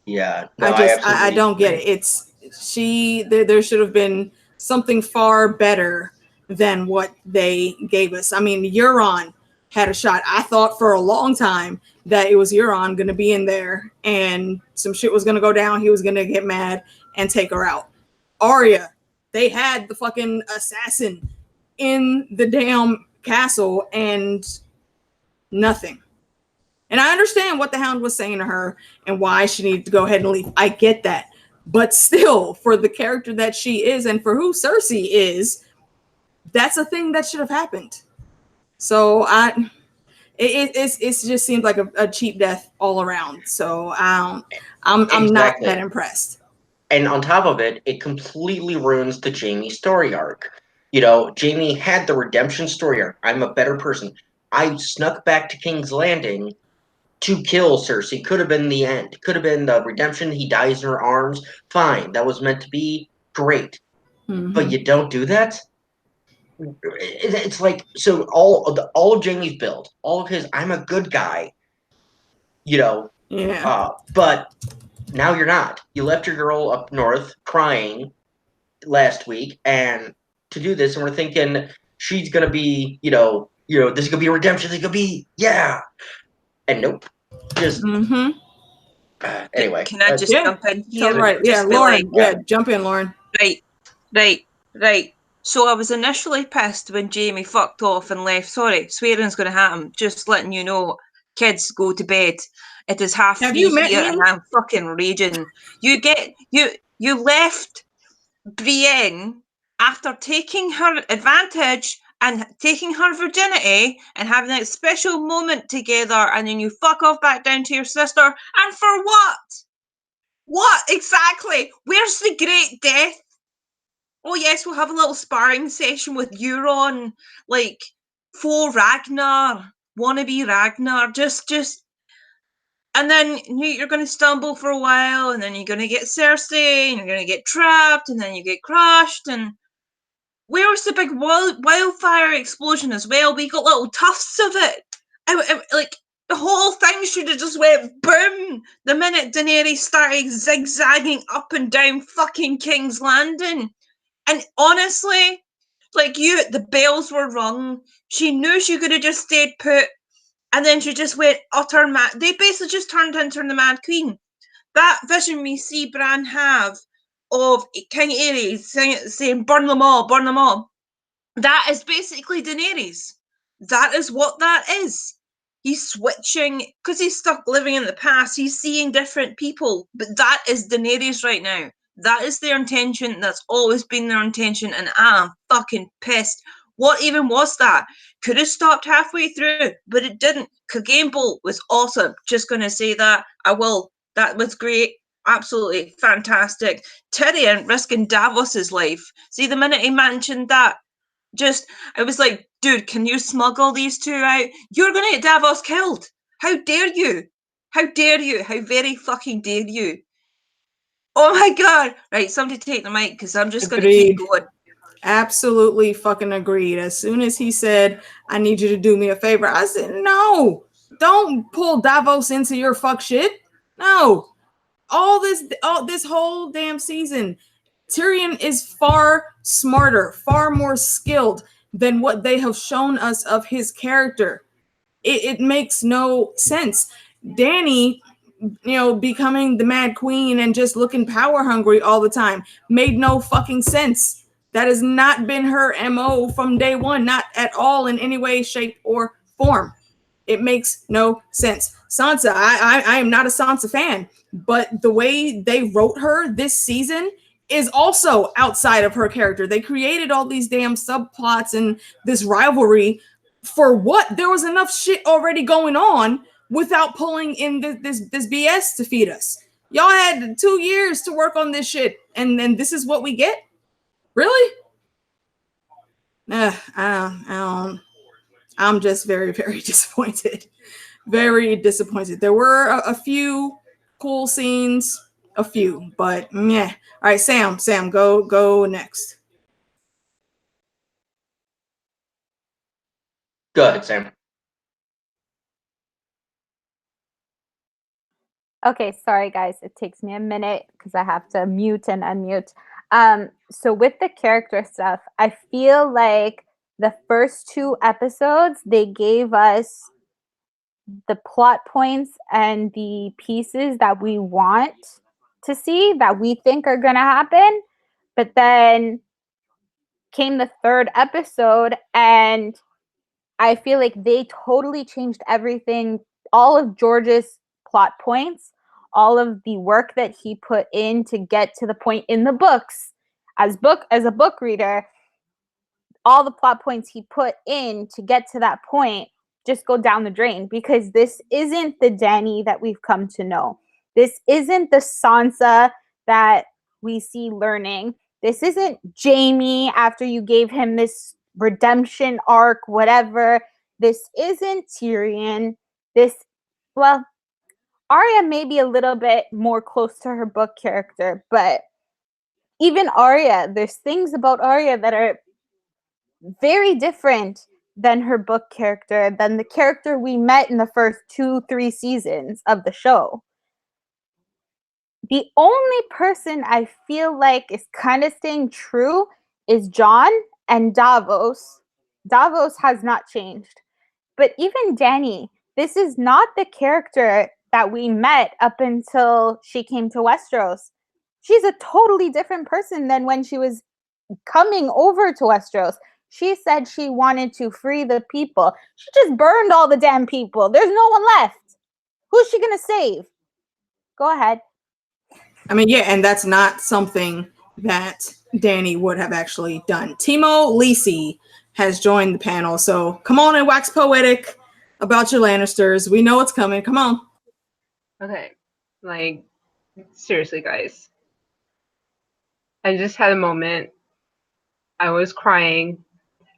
Yeah, no, I don't get it. It's there should have been something far better than what they gave us. I mean, Euron had a shot. I thought for a long time that it was Euron going to be in there and some shit was going to go down. He was going to get mad and take her out. Arya, they had the fucking assassin in the damn castle and nothing. And I understand what the Hound was saying to her and why she needed to go ahead and leave. I get that. But still, for the character that she is and for who Cersei is, that's a thing that should have happened. So it just seems like a cheap death all around. So I'm not that impressed. And on top of it, it completely ruins the Jamie story arc. You know, Jamie had the redemption story arc. I'm a better person. I snuck back to King's Landing to kill Cersei. Could have been the end. Could have been the redemption. He dies in her arms. Fine. That was meant to be. Great. Mm-hmm. But you don't do that? It's like, so all of Jamie's build, all of his, I'm a good guy, you know. Yeah. But now you're not. You left your girl up north crying last week, and to do this, and we're thinking she's gonna be, you know, this is gonna be a redemption. This is gonna be, yeah, and nope, just. Anyway, can I just jump in here? Right, yeah, Lauren, jump in, Lauren. Right. So I was initially pissed when Jamie fucked off and left. Sorry, swearing's going to happen. Just letting you know, kids, go to bed. It is 3:30 here, and I'm fucking raging. You left Brienne after taking her advantage and taking her virginity and having that special moment together, and then you fuck off back down to your sister. And for what? What exactly? Where's the great death? Oh yes, we'll have a little sparring session with Euron, like faux Ragnar, wannabe Ragnar, just, and then you're going to stumble for a while, and then you're going to get Cersei, and you're going to get trapped, and then you get crushed, and where was the big wildfire explosion as well? We got little tufts of it. Like, the whole thing should have just went boom the minute Daenerys started zigzagging up and down fucking King's Landing. And honestly, like the bells were rung. She knew she could have just stayed put, and then she just went utter mad. They basically just turned into the Mad Queen. That vision we see Bran have of King Aerys saying, burn them all, burn them all. That is basically Daenerys. That is what that is. He's switching, because he's stuck living in the past. He's seeing different people, but that is Daenerys right now. That is their intention. That's always been their intention, and I'm fucking pissed. What even was that? Could have stopped halfway through, but it didn't. Game Bowl was awesome. Just gonna say that. I will. That was great. Absolutely fantastic. Tyrion risking Davos's life. See, the minute he mentioned that, I was like, dude, can you smuggle these two out? You're gonna get Davos killed. How dare you? How dare you? How very fucking dare you? Oh my god! Right, somebody take the mic because I'm just going to keep going. Absolutely fucking agreed. As soon as he said, I need you to do me a favor, I said, no, don't pull Davos into your fuck shit. No. All this whole damn season, Tyrion is far smarter, far more skilled than what they have shown us of his character. It makes no sense. Dany, becoming the Mad Queen and just looking power hungry all the time made no fucking sense. That has not been her MO from day one, not at all in any way, shape, or form. It makes no sense. Sansa, I am not a Sansa fan, but the way they wrote her this season is also outside of her character. They created all these damn subplots and this rivalry for what? There was enough shit already going on without pulling in this BS to feed us. Y'all had 2 years to work on this shit, and then this is what we get? Really? I'm just very, very disappointed. Very disappointed. There were a few cool scenes, but meh. All right, Sam, go next. Go ahead, Sam. Okay, sorry guys, it takes me a minute because I have to mute and unmute. So with the character stuff, I feel like the first 2 episodes, they gave us the plot points and the pieces that we want to see, that we think are going to happen. But then came the 3rd episode, and I feel like they totally changed everything, all of George's plot points, all of the work that he put in to get to the point in the books. As a book reader, all the plot points he put in to get to that point just go down the drain, because this isn't the Dany that we've come to know. This isn't the Sansa that we see learning. This isn't Jaime after you gave him this redemption arc, whatever. This isn't Tyrion. Arya may be a little bit more close to her book character, but even Arya, there's things about Arya that are very different than her book character, than the character we met in the first 2-3 seasons of the show. The only person I feel like is kind of staying true is Jon and Davos. Davos has not changed. But even Dany, this is not the character that we met up until she came to Westeros. She's a totally different person than when she was coming over to Westeros. She said she wanted to free the people. She just burned all the damn people. There's no one left. Who's she going to save? Go ahead. I mean, yeah, and that's not something that Dany would have actually done. Timo Lisi has joined the panel, so come on and wax poetic about your Lannisters. We know it's coming. Come on. Okay, like, seriously, guys. I just had a moment. I was crying,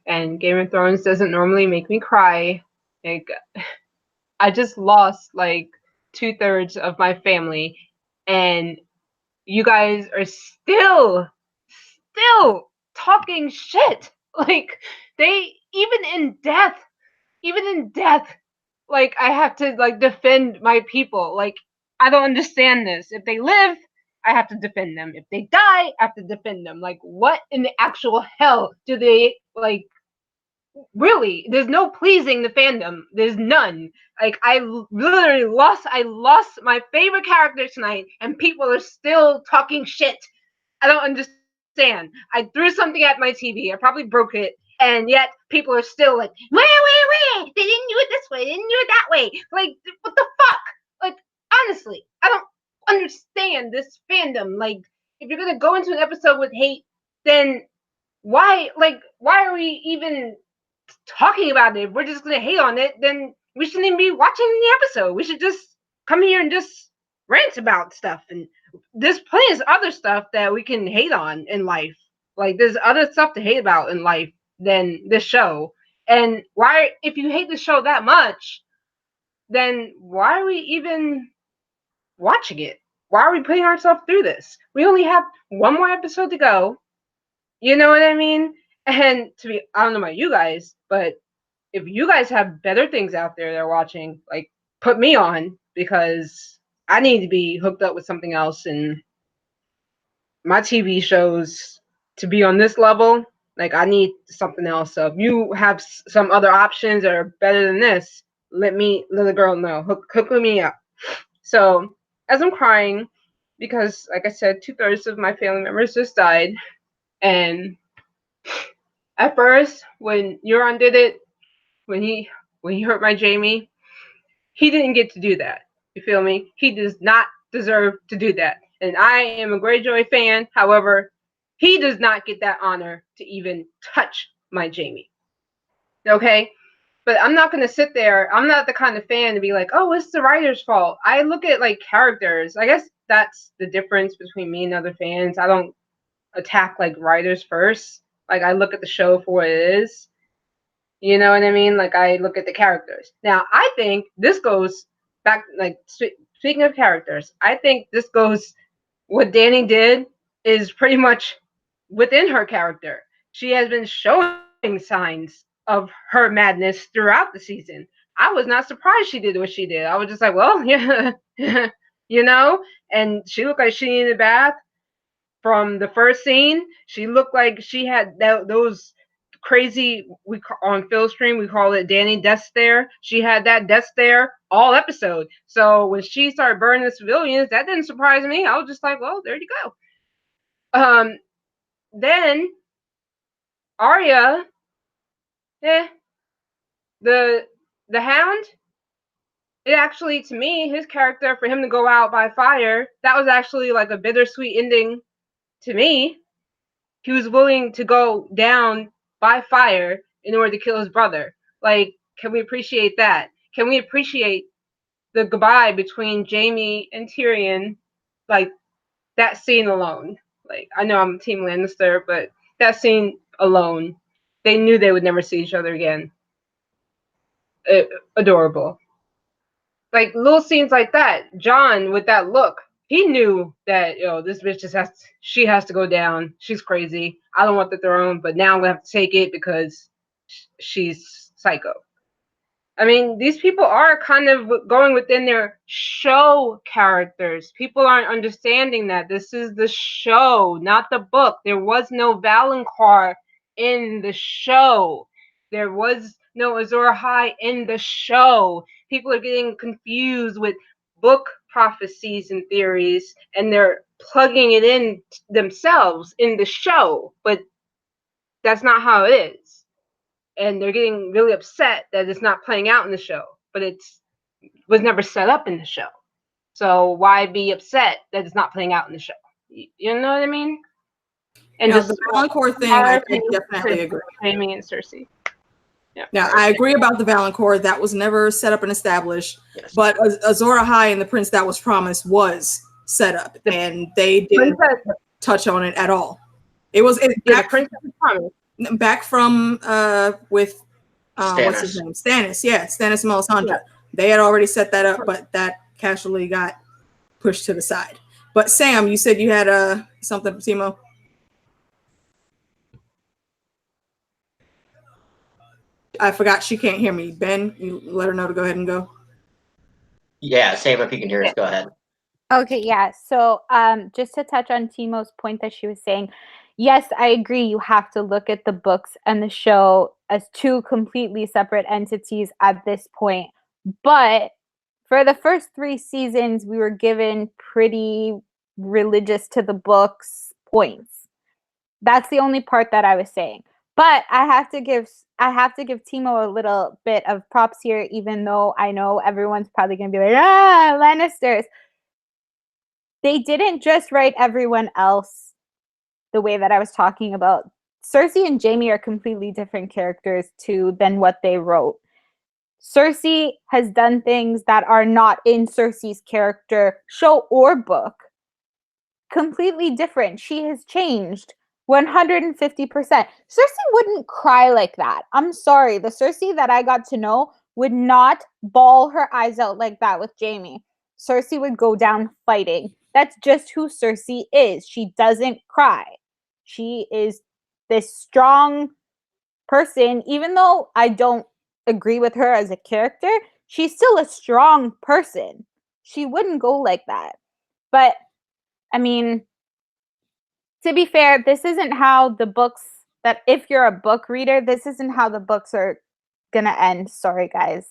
and Game of Thrones doesn't normally make me cry. Like, I just lost, like, 2/3 of my family, and you guys are still talking shit. Like, even in death, like, I have to, like, defend my people. Like, I don't understand this. If they live, I have to defend them. If they die, I have to defend them. Like, what in the actual hell do they, like, really? There's no pleasing the fandom. There's none. Like, I literally lost my favorite character tonight, and people are still talking shit. I don't understand. I threw something at my TV. I probably broke it. And yet people are still like, wait. They didn't do it this way. They didn't do it that way. Like, what the fuck? Like, honestly, I don't understand this fandom. Like, if you're gonna go into an episode with hate, then why are we even talking about it? If we're just gonna hate on it, then we shouldn't even be watching the episode. We should just come here and just rant about stuff. And there's plenty of other stuff that we can hate on in life. Like there's other stuff to hate about in life than this show. And why, if you hate the show that much, then why are we even watching it? Why are we putting ourselves through this? We only have one more episode to go. You know what I mean? And I don't know about you guys, but if you guys have better things out there that are watching, like put me on, because I need to be hooked up with something else, and my TV shows to be on this level, like I need something else. So if you have some other options that are better than this, let the girl know. Hook me up. So as I'm crying, because like I said, 2/3 of my family members just died, and at first when Euron did it, when he hurt my Jamie, he didn't get to do that. You feel me? He does not deserve to do that. And I am a Greyjoy fan. However, he does not get that honor to even touch my Jamie. Okay? But I'm not going to sit there. I'm not the kind of fan to be like, oh, it's the writer's fault. I look at like characters. I guess that's the difference between me and other fans. I don't attack like writers first. Like I look at the show for what it is. You know what I mean? Like I look at the characters. Now I think this goes back, like speaking of characters, I think this goes, what Dany did is pretty much within her character. She has been showing signs of her madness throughout the season. I was not surprised she did what she did. I was just like, well, yeah, you know? And she looked like she needed a bath. From the first scene, she looked like she had those crazy, on Phil's stream we call it Dany death stare. She had that death stare all episode. So when she started burning the civilians, that didn't surprise me. I was just like, well, there you go. Then Arya, the Hound, it actually, to me, his character, for him to go out by fire, that was actually like a bittersweet ending to me. He was willing to go down by fire in order to kill his brother. Like, can we appreciate that? Can we appreciate the goodbye between Jaime and Tyrion? Like, that scene alone. Like, I know I'm Team Lannister, but that scene alone, they knew they would never see each other again. Adorable. Like, little scenes like that. Jon, with that look, he knew that, this bitch she has to go down. She's crazy. I don't want the throne, but now I'm gonna have to take it because she's psycho. I mean, these people are kind of going within their show characters. People aren't understanding that this is the show, not the book. There was no Valonqar in the show. There was no Azor Ahai in the show. People are getting confused with book prophecies and theories, and they're plugging it in themselves in the show, but that's not how it is. And they're getting really upset that it's not playing out in the show, but it was never set up in the show. So why be upset that it's not playing out in the show? You know what I mean? And just the Valonqar thing, I definitely agree. Jaime and Cersei. Yeah. Now, I agree about the Valonqar. That was never set up and established. Yes. But Azor Ahai and the prince that was promised was set up, and they didn't touch on it at all. It was back from with what's his name? Stannis. Yeah, Stannis and Melisandre. Yeah. They had already set that up, but that casually got pushed to the side. But Sam, you said you had something for Timo. I forgot she can't hear me. Ben, you let her know to go ahead and go. Yeah, Sam, if you can hear us, go ahead. Okay, yeah. So just to touch on Timo's point that she was saying, yes, I agree. You have to look at the books and the show as two completely separate entities at this point. But for the first 3 seasons, we were given pretty religious to the books points. That's the only part that I was saying. But I have to give Timo a little bit of props here, even though I know everyone's probably gonna be like, Lannisters. they didn't just write everyone else the way that I was talking about. Cersei and Jaime are completely different characters too than what they wrote. Cersei has done things that are not in Cersei's character, show or book. Completely different. She has changed 150%. Cersei wouldn't cry like that. I'm sorry. The Cersei that I got to know would not bawl her eyes out like that with Jaime. Cersei would go down fighting. That's just who Cersei is. She doesn't cry. She is this strong person. Even though I don't agree with her as a character, she's still a strong person. She wouldn't go like that. But I mean, to be fair, this isn't how the books, that if you're a book reader, this isn't how the books are gonna end. Sorry, guys.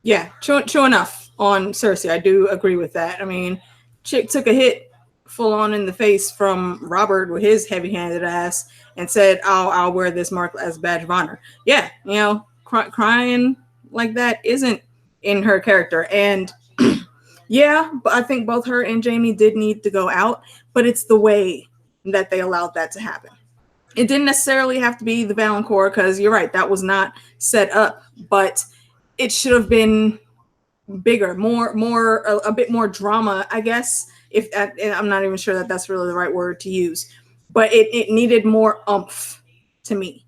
Yeah, true enough on Cersei. I do agree with that. I mean, chick took a hit full on in the face from Robert with his heavy-handed ass and said, I'll wear this mark as a badge of honor. Yeah, you know, crying like that isn't in her character. And yeah, but I think both her and Jaime did need to go out, but it's the way that they allowed that to happen. It didn't necessarily have to be the Valancourt, because you're right, that was not set up, but it should have been bigger, a bit more drama, I guess. If that, I'm not even sure that that's really the right word to use, but it needed more oomph to me.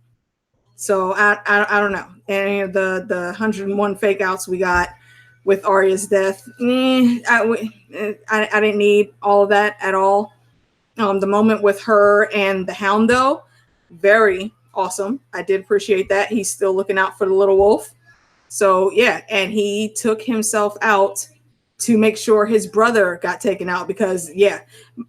So I don't know. And the 101 fake outs we got with Arya's death, I didn't need all of that at all. The moment with her and the Hound, though, very awesome. I did appreciate that. He's still looking out for the little wolf. So yeah, and he took himself out to make sure his brother got taken out, because yeah,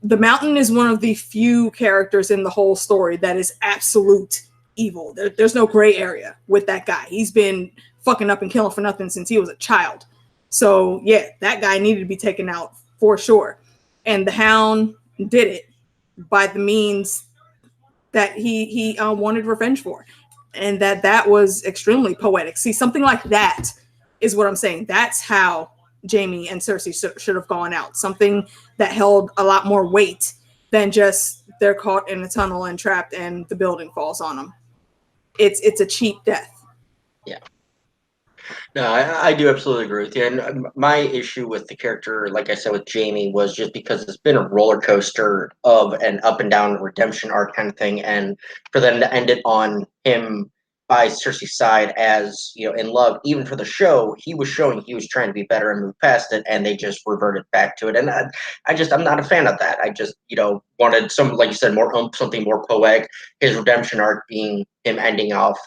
the Mountain is one of the few characters in the whole story that is absolute evil. There's no gray area with that guy. He's been fucking up and killing for nothing since he was a child. So yeah, that guy needed to be taken out for sure. And the Hound did it by the means that he wanted revenge for. And that was extremely poetic. See, something like that is what I'm saying. That's how Jaime and Cersei should have gone out. Something that held a lot more weight than just they're caught in a tunnel and trapped and the building falls on them. It's a cheap death. Yeah. No, I do absolutely agree with you. And my issue with the character, like I said, with Jaime, was just because it's been a roller coaster of an up and down redemption arc kind of thing. And for them to end it on him by Cersei's side as, you know, in love, even for the show, he was showing he was trying to be better and move past it, and they just reverted back to it. And I'm not a fan of that. I just, you know, wanted some, like you said, more something more poetic. His redemption arc being him ending her off.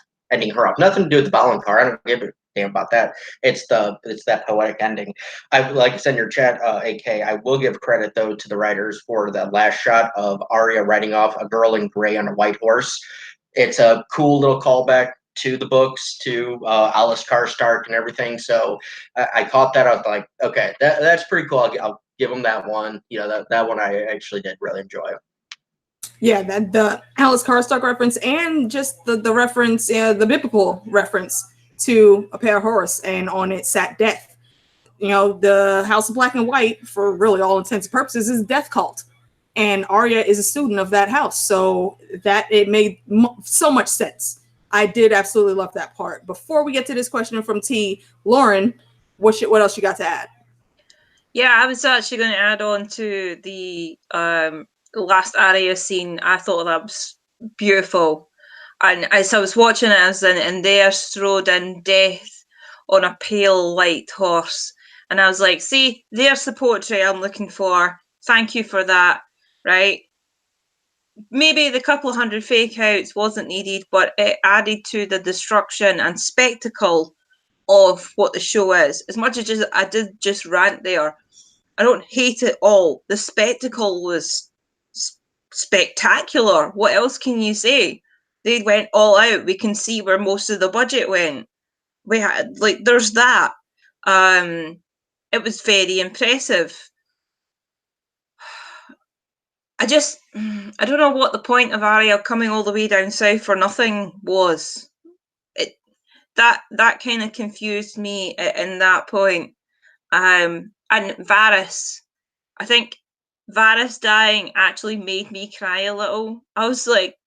Nothing to do with the Valonqar. I don't give a damn about that. It's that poetic ending. I like I said in your chat, AK. I will give credit though to the writers for that last shot of Arya riding off a girl in gray on a white horse. It's a cool little callback to the books, to Alice Karstark and everything. So I caught that. I was like, okay, that's pretty cool. I'll give them that one. You know, that one I actually did really enjoy. Yeah, that the Alice Karstark reference, and just the reference, the biblical reference to a pale horse, and on it sat death. You know, the House of Black and White, for really all intents and purposes, is a death cult, and Arya is a student of that house, so that it made so much sense. I did absolutely love that part. Before we get to this question from T, Lauren, what else you got to add? Yeah, I was actually going to add on to the last Arya scene. I thought that was beautiful. And as I was watching it, I was and there strode in death on a pale white horse. And I was like, see, there's the poetry I'm looking for. Thank you for that, right? Maybe the couple of hundred fake outs wasn't needed, but it added to the destruction and spectacle of what the show is. As much as I did just rant there, I don't hate it all. The spectacle was spectacular. What else can you say? They went all out. We can see where most of the budget went. We had, like, there's that. It was very impressive. I don't know what the point of Arya coming all the way down south for nothing was. That kind of confused me in that point. And Varys, I think Varys dying actually made me cry a little. I was like,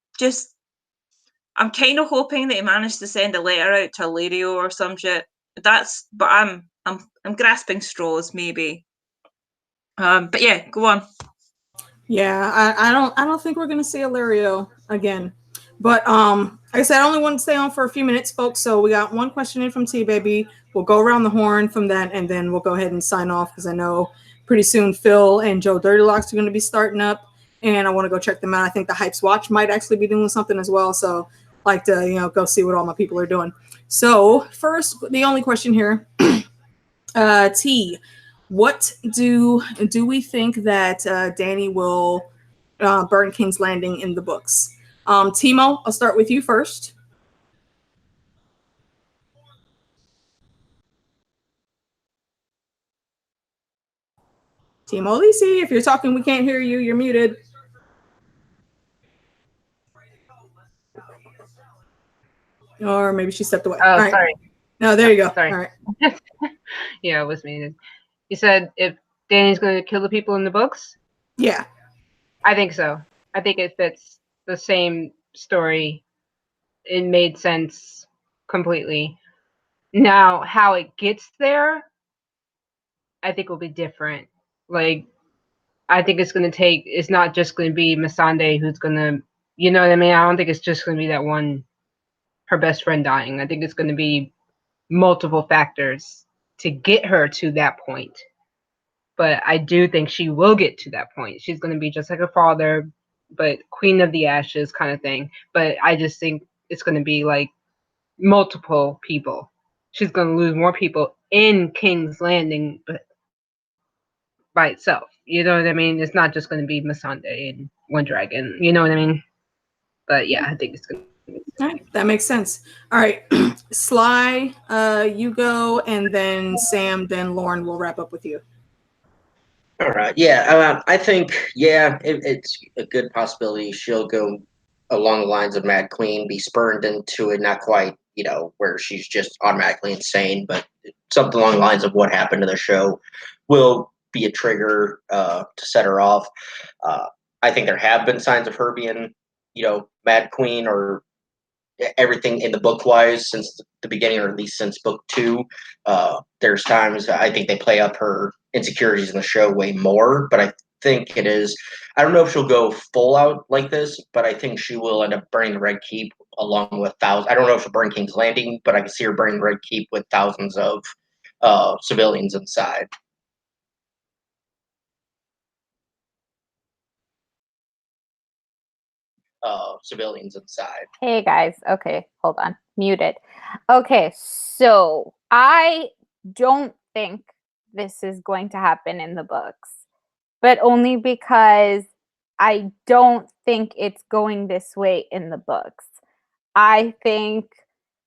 I'm kind of hoping that he managed to send a letter out to Illyrio or some shit. But I'm grasping straws maybe. But yeah, go on. Yeah, I don't think we're gonna see Illyrio again. But like I said, I only want to stay on for a few minutes, folks. So we got one question in from T Baby. We'll go around the horn from that, and then we'll go ahead and sign off because I know pretty soon Phil and Joe Dirtylocks are going to be starting up, and I want to go check them out. I think the Hypes Watch might actually be doing something as well. So I like to go see what all my people are doing. So first, the only question here, T. What do we think that Dany will burn King's Landing in the books? Timo, I'll start with you first. Timo Lisi, if you're talking, we can't hear you. You're muted. Or maybe she stepped away. Oh, all right. Sorry. No, there you go. Sorry. All right. Yeah, it was muted. You said if Dany's going to kill the people in the books? Yeah. I think so. I think it fits the same story. It made sense completely. Now, how it gets there, I think will be different. Like, I think it's going to take, it's not just going to be Missandei who's going to, you know what I mean? I don't think it's just going to be that one, her best friend dying. I think it's going to be multiple factors to get her to that point. But I do think she will get to that point. She's going to be just like her father, but Queen of the Ashes kind of thing. But I just think it's going to be like multiple people. She's going to lose more people in King's Landing by itself. You know what I mean? It's not just going to be Missandei and One Dragon. You know what I mean? But yeah, I think it's going to be. All right, that makes sense. All right, Sly, you go, and then Sam, then Lauren will wrap up with you. All right. Yeah. I think, it's a good possibility she'll go along the lines of Mad Queen, be spurned into it, not quite, where she's just automatically insane, but something along the lines of what happened to the show will be a trigger to set her off. I think there have been signs of her being, Mad Queen or everything in the book wise since the beginning, or at least since book 2. There's times I think they play up her insecurities in the show way more, but I think it is, I don't know if she'll go full out like this, but I think she will end up burning the Red Keep along with thousands. I don't know if she'll burn King's Landing, but I can see her burning the Red Keep with thousands of civilians inside. Civilians inside. Hey guys. Okay, hold on. Muted. Okay, so I don't think this is going to happen in the books, but only because I don't think it's going this way in the books. I think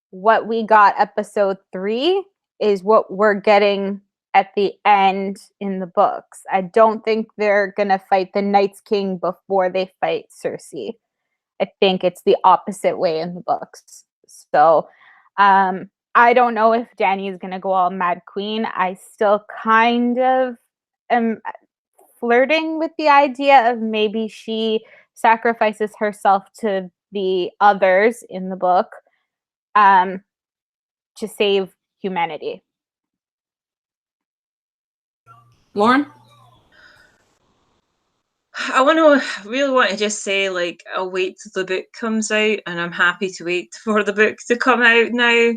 what we got episode 3 is what we're getting at the end in the books. I don't think they're going to fight the Night's King before they fight Cersei. I think it's the opposite way in the books. So I don't know if Dany is going to go all Mad Queen. I still kind of am flirting with the idea of maybe she sacrifices herself to the others in the book to save humanity. Lauren? I really want to just say, like, I'll wait till the book comes out, and I'm happy to wait for the book to come out now.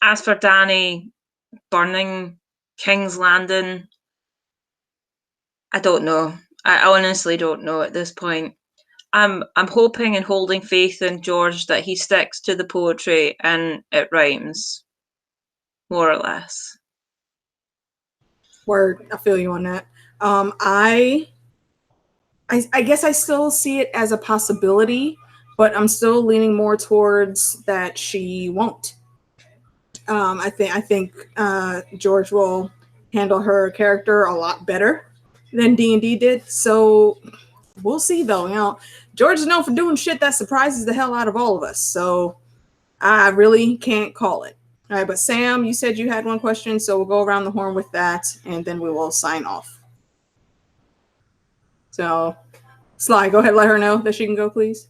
As for Dany burning King's Landing, I don't know. I honestly don't know at this point. I'm hoping and holding faith in George that he sticks to the poetry and it rhymes, more or less. Word, I feel you on that. I guess I still see it as a possibility, but I'm still leaning more towards that she won't. I think George will handle her character a lot better than D&D did. So we'll see, though. George is known for doing shit that surprises the hell out of all of us. So I really can't call it. All right, but Sam, you said you had one question, so we'll go around the horn with that, and then we will sign off. So, Sly, go ahead, let her know that she can go, please.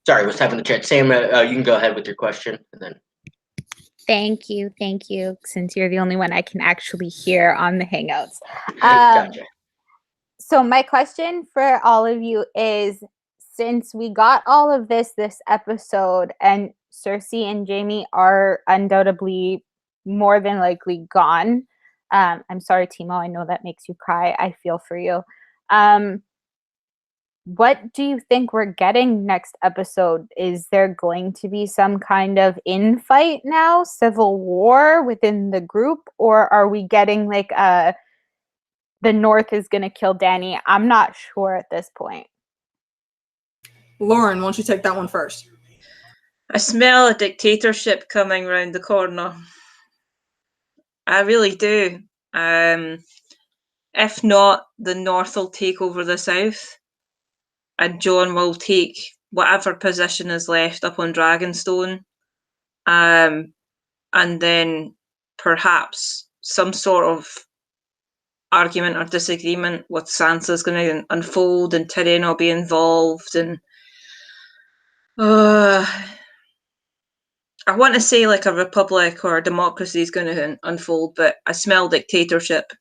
Sorry, what's happening in the chat? Sam, you can go ahead with your question, and then. Thank you, since you're the only one I can actually hear on the Hangouts. Gotcha. So my question for all of you is, since we got all of this episode, and Cersei and Jamie are undoubtedly more than likely gone. I'm sorry, Timo, I know that makes you cry. I feel for you. What do you think we're getting next episode? Is there going to be some kind of infight now, civil war within the group, or are we getting like the North is going to kill Dany? I'm not sure at this point. Lauren, why don't you take that one first? I smell a dictatorship coming round the corner. I really do. If not, the North will take over the South, and Jon will take whatever position is left up on Dragonstone, and then perhaps some sort of argument or disagreement with Sansa's going to unfold, and Tyrion will be involved, and I want to say like a republic or a democracy is going to unfold, but I smell dictatorship.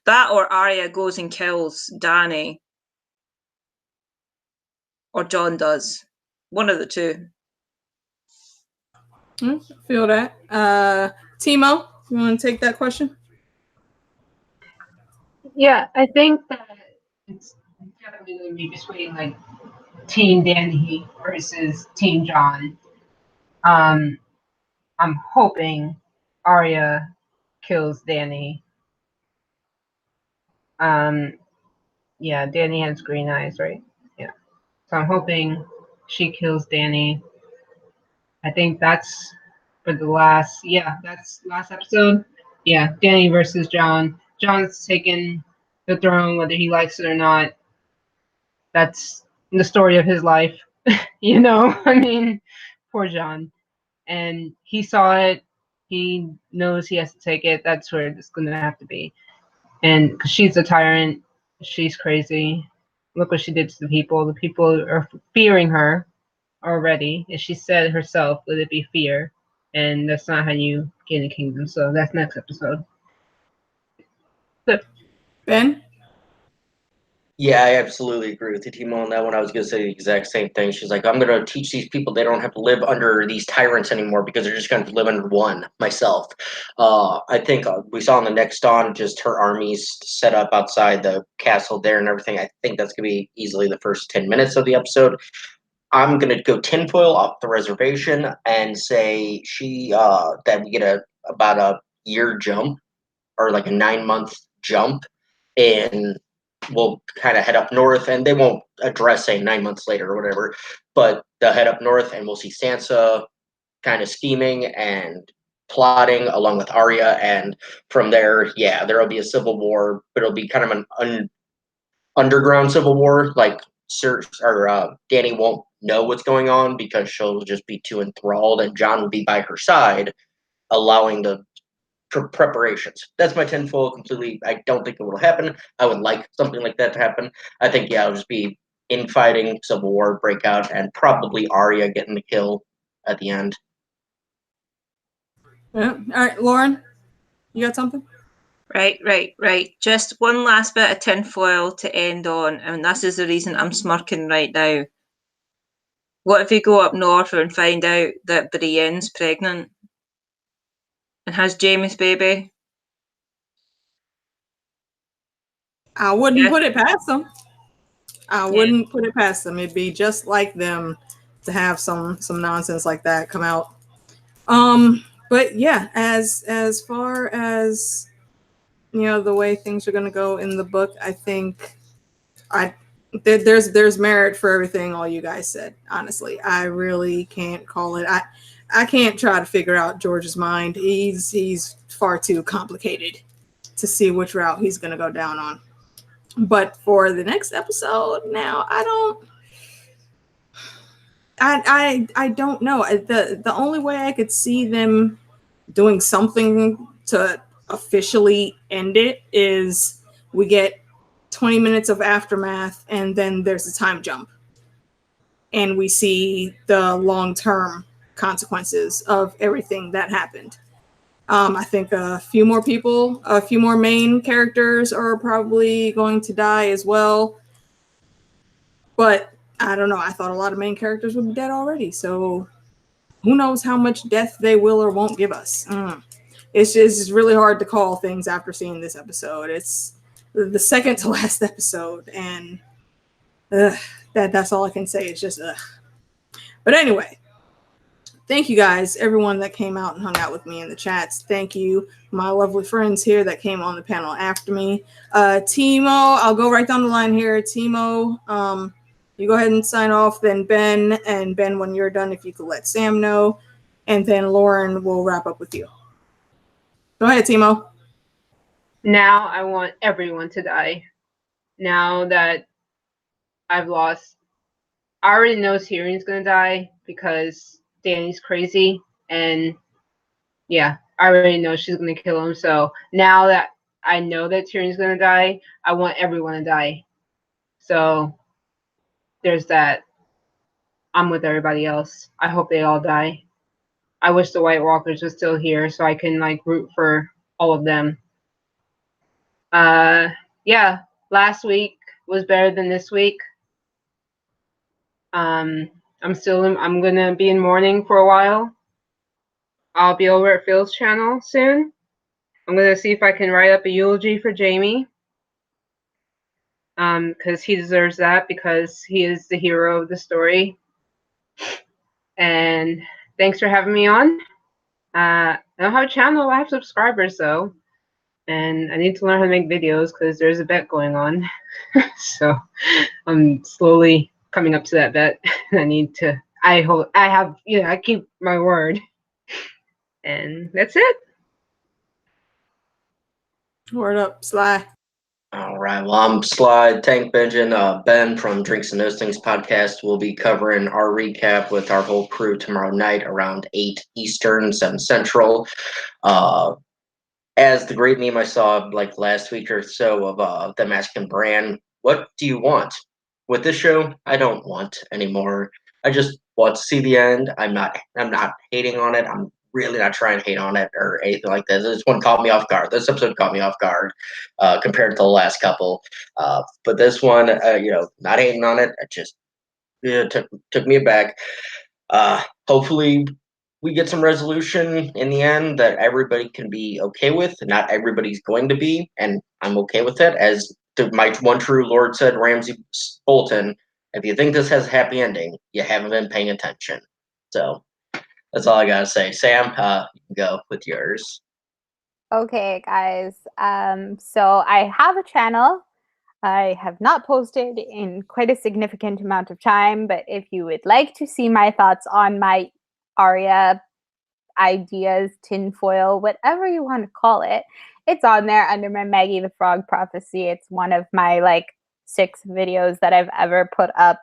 That, or Arya goes and kills Dany, or Jon does. One of the two. Feel that. Timo, you want to take that question? Yeah, I think that it's definitely going to be between like Team Dany versus Team Jon. I'm hoping Arya kills Dany. Yeah, Dany has green eyes, right? Yeah. So I'm hoping she kills Dany. I think that's for the last, that's last episode. Yeah, Dany versus Jon. Jon's taken the throne, whether he likes it or not. That's the story of his life. You know, I mean, poor Jon. And he saw it. He knows he has to take it. That's where it's going to have to be. And because she's a tyrant, she's crazy. Look what she did to the people. The people are fearing her already. And she said herself, let it be fear. And that's not how you gain a kingdom. So that's next episode. Ben? Yeah, I absolutely agree with you, Timo, on that one. I was going to say the exact same thing. She's like, I'm going to teach these people they don't have to live under these tyrants anymore because they're just going to live under one, myself. I think we saw in the next Dawn just her armies set up outside the castle there and everything. I think that's going to be easily the first 10 minutes of the episode. I'm going to go tinfoil off the reservation and say that we get about a year jump or like a 9-month jump in. We'll kind of head up north, and they won't address, say, 9 months later or whatever, but they'll head up north, and we'll see Sansa kind of scheming and plotting along with Arya, and from there, yeah, there will be a civil war, but it'll be kind of an underground civil war. Like Dany won't know what's going on because she'll just be too enthralled, and Jon will be by her side, allowing the preparations. That's my tinfoil completely. I don't think it will happen. I would like something like that to happen. I think, yeah, it'll just be infighting, civil war breakout, and probably Arya getting the kill at the end. Yeah. All right, Lauren, you got something? Right. Just one last bit of tinfoil to end on, and this is the reason I'm smirking right now. What if you go up north and find out that Brienne's pregnant and has Jaime's baby? I wouldn't put it past them. I wouldn't put it past them. It'd be just like them to have some nonsense like that come out. But yeah, as far as the way things are going to go in the book, I think there's merit for everything all you guys said. Honestly, I really can't call it. I can't try to figure out George's mind. He's far too complicated to see which route he's going to go down on. But for the next episode, now I don't know. The only way I could see them doing something to officially end it is we get 20 minutes of aftermath and then there's a time jump and we see the long-term consequences of everything that happened. I think a few more main characters are probably going to die as well. But I don't know. I thought a lot of main characters would be dead already. So who knows how much death they will or won't give us. It's just really hard to call things after seeing this episode. It's the second to last episode. And that's all I can say. It's just ugh. But anyway, thank you guys, everyone that came out and hung out with me in the chats. Thank you, my lovely friends here that came on the panel after me. Timo, I'll go right down the line here. Timo, you go ahead and sign off. Then Ben, and Ben, when you're done, if you could let Sam know. And then Lauren will wrap up with you. Go ahead, Timo. Now I want everyone to die. Now that I've lost, I already know Tyrion's gonna die because Dany's crazy, and yeah, I already know she's gonna kill him. So now that I know that Tyrion's gonna die, I want everyone to die. So there's that. I'm with everybody else. I hope they all die. I wish the White Walkers were still here so I can like root for all of them. Yeah, last week was better than this week. I'm gonna be in mourning for a while. I'll be over at Phil's channel soon. I'm gonna see if I can write up a eulogy for Jamie. Because he deserves that because he is the hero of the story. And thanks for having me on. I don't have a channel, I have subscribers though. And I need to learn how to make videos because there's a bet going on. So I'm slowly coming up to that bet. I keep my word. And that's it. Word up, Sly. All right. Well, I'm Sly The Tank Benjin. Ben from Drinks and Those Things podcast will be covering our recap with our whole crew tomorrow night around 8 Eastern, 7 Central. As the great meme I saw like last week or so of the Mexican brand, what do you want? With this show, I don't want anymore. I just want to see the end. I'm not hating on it. I'm really not trying to hate on it or anything like that. This one caught me off guard. This episode caught me off guard compared to the last couple. But this one, not hating on it. It just took me aback. Hopefully we get some resolution in the end that everybody can be okay with. Not everybody's going to be, and I'm okay with it. As my one true Lord said, Ramsay Bolton, if you think this has a happy ending, you haven't been paying attention. So that's all I gotta say. Sam, you can go with yours. Okay, guys. So I have a channel. I have not posted in quite a significant amount of time, but if you would like to see my thoughts on my Arya ideas, tinfoil, whatever you want to call it, it's on there under my Maggie the Frog prophecy. It's one of my 6 videos that I've ever put up.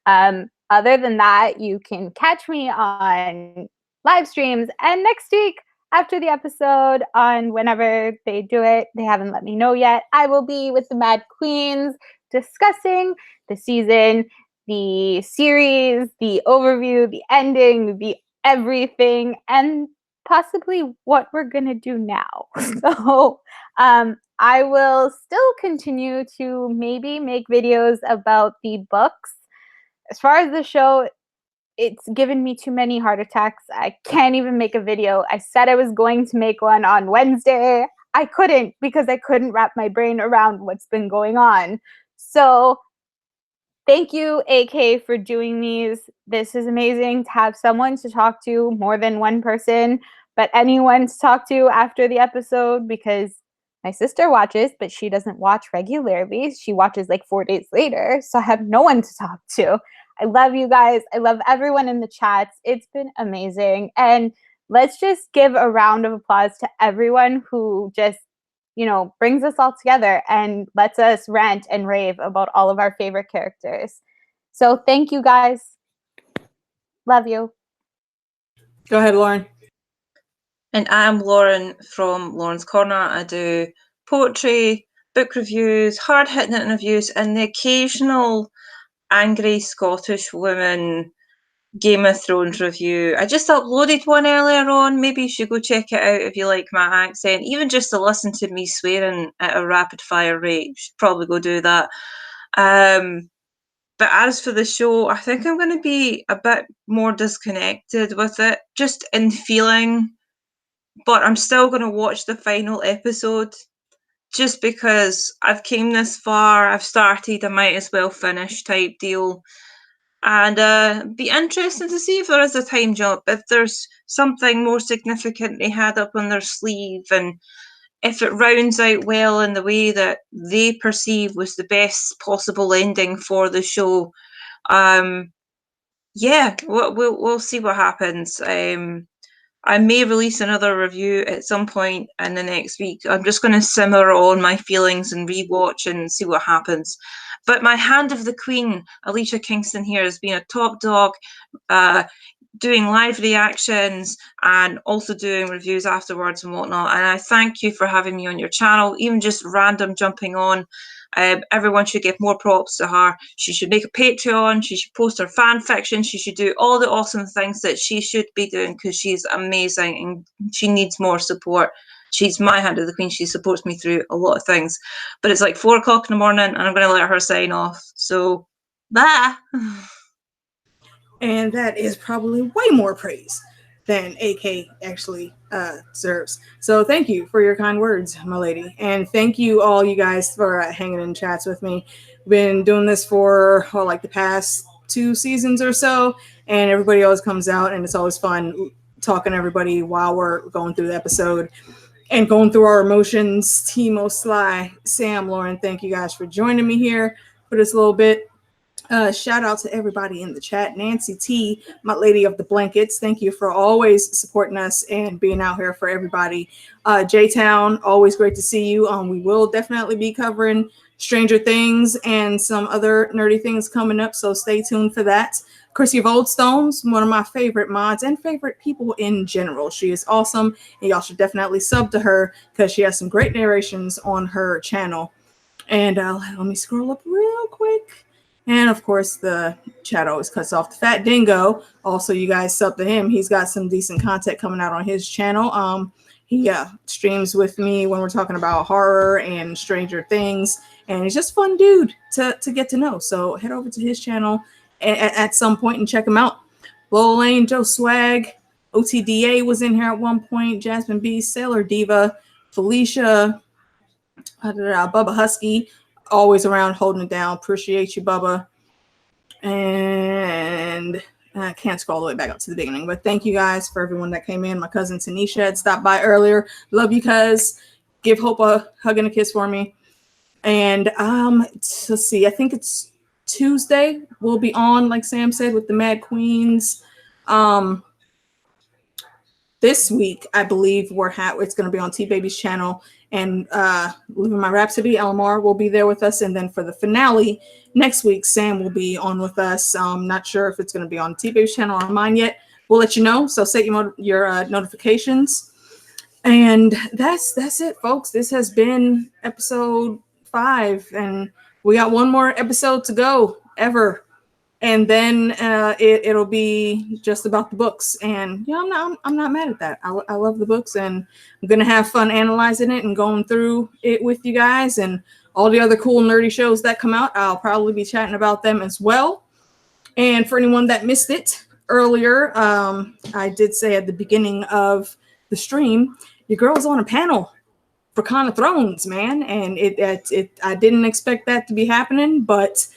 Other than that, you can catch me on live streams, and next week after the episode, on whenever they do it, they haven't let me know yet, I will be with the Mad Queens discussing the season, the series, the overview, the ending, the everything, and possibly what we're gonna do now. So I will still continue to maybe make videos about the books. As far as the show, it's given me too many heart attacks. I can't even make a video. I said I was going to make one on Wednesday. I couldn't because I couldn't wrap my brain around what's been going on. So thank you, AK, for doing these. This is amazing to have someone to talk to, more than one person, but anyone to talk to after the episode, because my sister watches, but she doesn't watch regularly. She watches 4 days later, so I have no one to talk to. I love you guys. I love everyone in the chats. It's been amazing. And let's just give a round of applause to everyone who just brings us all together and lets us rant and rave about all of our favorite characters. So thank you guys. Love you. Go ahead, Lauren. And I'm Lauren from Lauren's Corner. I do poetry, book reviews, hard-hitting interviews, and the occasional angry Scottish woman Game of Thrones review. I just uploaded one earlier on. Maybe you should go check it out if you like my accent. Even just to listen to me swearing at a rapid-fire rate, you should probably go do that. But as for the show, I think I'm going to be a bit more disconnected with it, just in feeling. But I'm still going to watch the final episode, just because I've came this far, I've started, I might as well finish type deal. And be interesting to see if there is a time jump, if there's something more significant they had up on their sleeve, and if it rounds out well in the way that they perceive was the best possible ending for the show. Yeah, we'll see what happens. I may release another review at some point in the next week. I'm just going to simmer on my feelings and rewatch and see what happens. But my Hand of the Queen, Alicia Kingston here, has been a top dog, doing live reactions and also doing reviews afterwards and whatnot. And I thank you for having me on your channel, even just random jumping on. Everyone should give more props to her. She should make a Patreon. She should post her fan fiction. She should do all the awesome things that she should be doing, because she's amazing and she needs more support. She's my Hand of the Queen. She supports me through a lot of things. But it's like 4 o'clock in the morning and I'm going to let her sign off. So, bye. And that is probably way more praise than AK actually deserves. So thank you for your kind words, my lady. And thank you all you guys for hanging in chats with me. Been doing this for like the past 2 seasons or so, and everybody always comes out and it's always fun talking to everybody while we're going through the episode and going through our emotions. Timo, Sly, Sam, Lauren, thank you guys for joining me here for this little bit. Shout out to everybody in the chat. Nancy T, my lady of the blankets, thank you for always supporting us and being out here for everybody. J-Town, always great to see you. We will definitely be covering Stranger Things and some other nerdy things coming up, so stay tuned for that. Chrissy of Oldstones, one of my favorite mods and favorite people in general. She is awesome, and y'all should definitely sub to her because she has some great narrations on her channel. And let me scroll up real quick. And of course, the chat always cuts off. The Fat Dingo, also you guys sub to him. He's got some decent content coming out on his channel. He streams with me when we're talking about horror and Stranger Things, and he's just a fun dude to get to know. So head over to his channel at some point and check him out. Lola Lane, Joe Swag, OTDA was in here at one point. Jasmine B, Sailor Diva, Felicia, Bubba Husky, always around holding it down. Appreciate you, Bubba. And I can't scroll all the way back up to the beginning, but thank you guys for everyone that came in. My cousin Tanisha had stopped by earlier. Love you, cuz. Give Hope a hug and a kiss for me. And let's see, I think it's Tuesday. We'll be on, like Sam said, with the Mad Queens. This week, I believe it's going to be on T-Baby's channel. And Living My Rhapsody, LMR will be there with us. And then for the finale next week, Sam will be on with us. Not sure if it's going to be on T-Baby's channel or on mine yet. We'll let you know. So set your notifications. And that's it, folks. This has been episode 5, and we got one more episode to go ever. And then it'll be just about the books. And yeah, I'm not mad at that. I love the books, and I'm gonna have fun analyzing it and going through it with you guys, and all the other cool nerdy shows that come out. I'll probably be chatting about them as well. And for anyone that missed it earlier, I did say at the beginning of the stream, your girl's on a panel for Con of Thrones, man. And I didn't expect that to be happening, but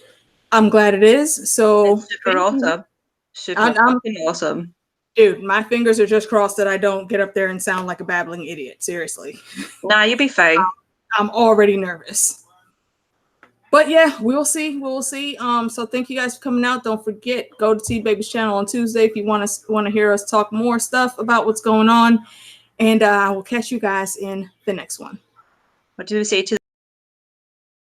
I'm glad it is. So it's super awesome. Super fucking awesome. Dude, my fingers are just crossed that I don't get up there and sound like a babbling idiot. Seriously. Nah, you'll be fine. I'm already nervous. But yeah, we'll see. We'll see. So thank you guys for coming out. Don't forget, go to T-Baby's channel on Tuesday if you want to hear us talk more stuff about what's going on. And I will catch you guys in the next one. What do we say to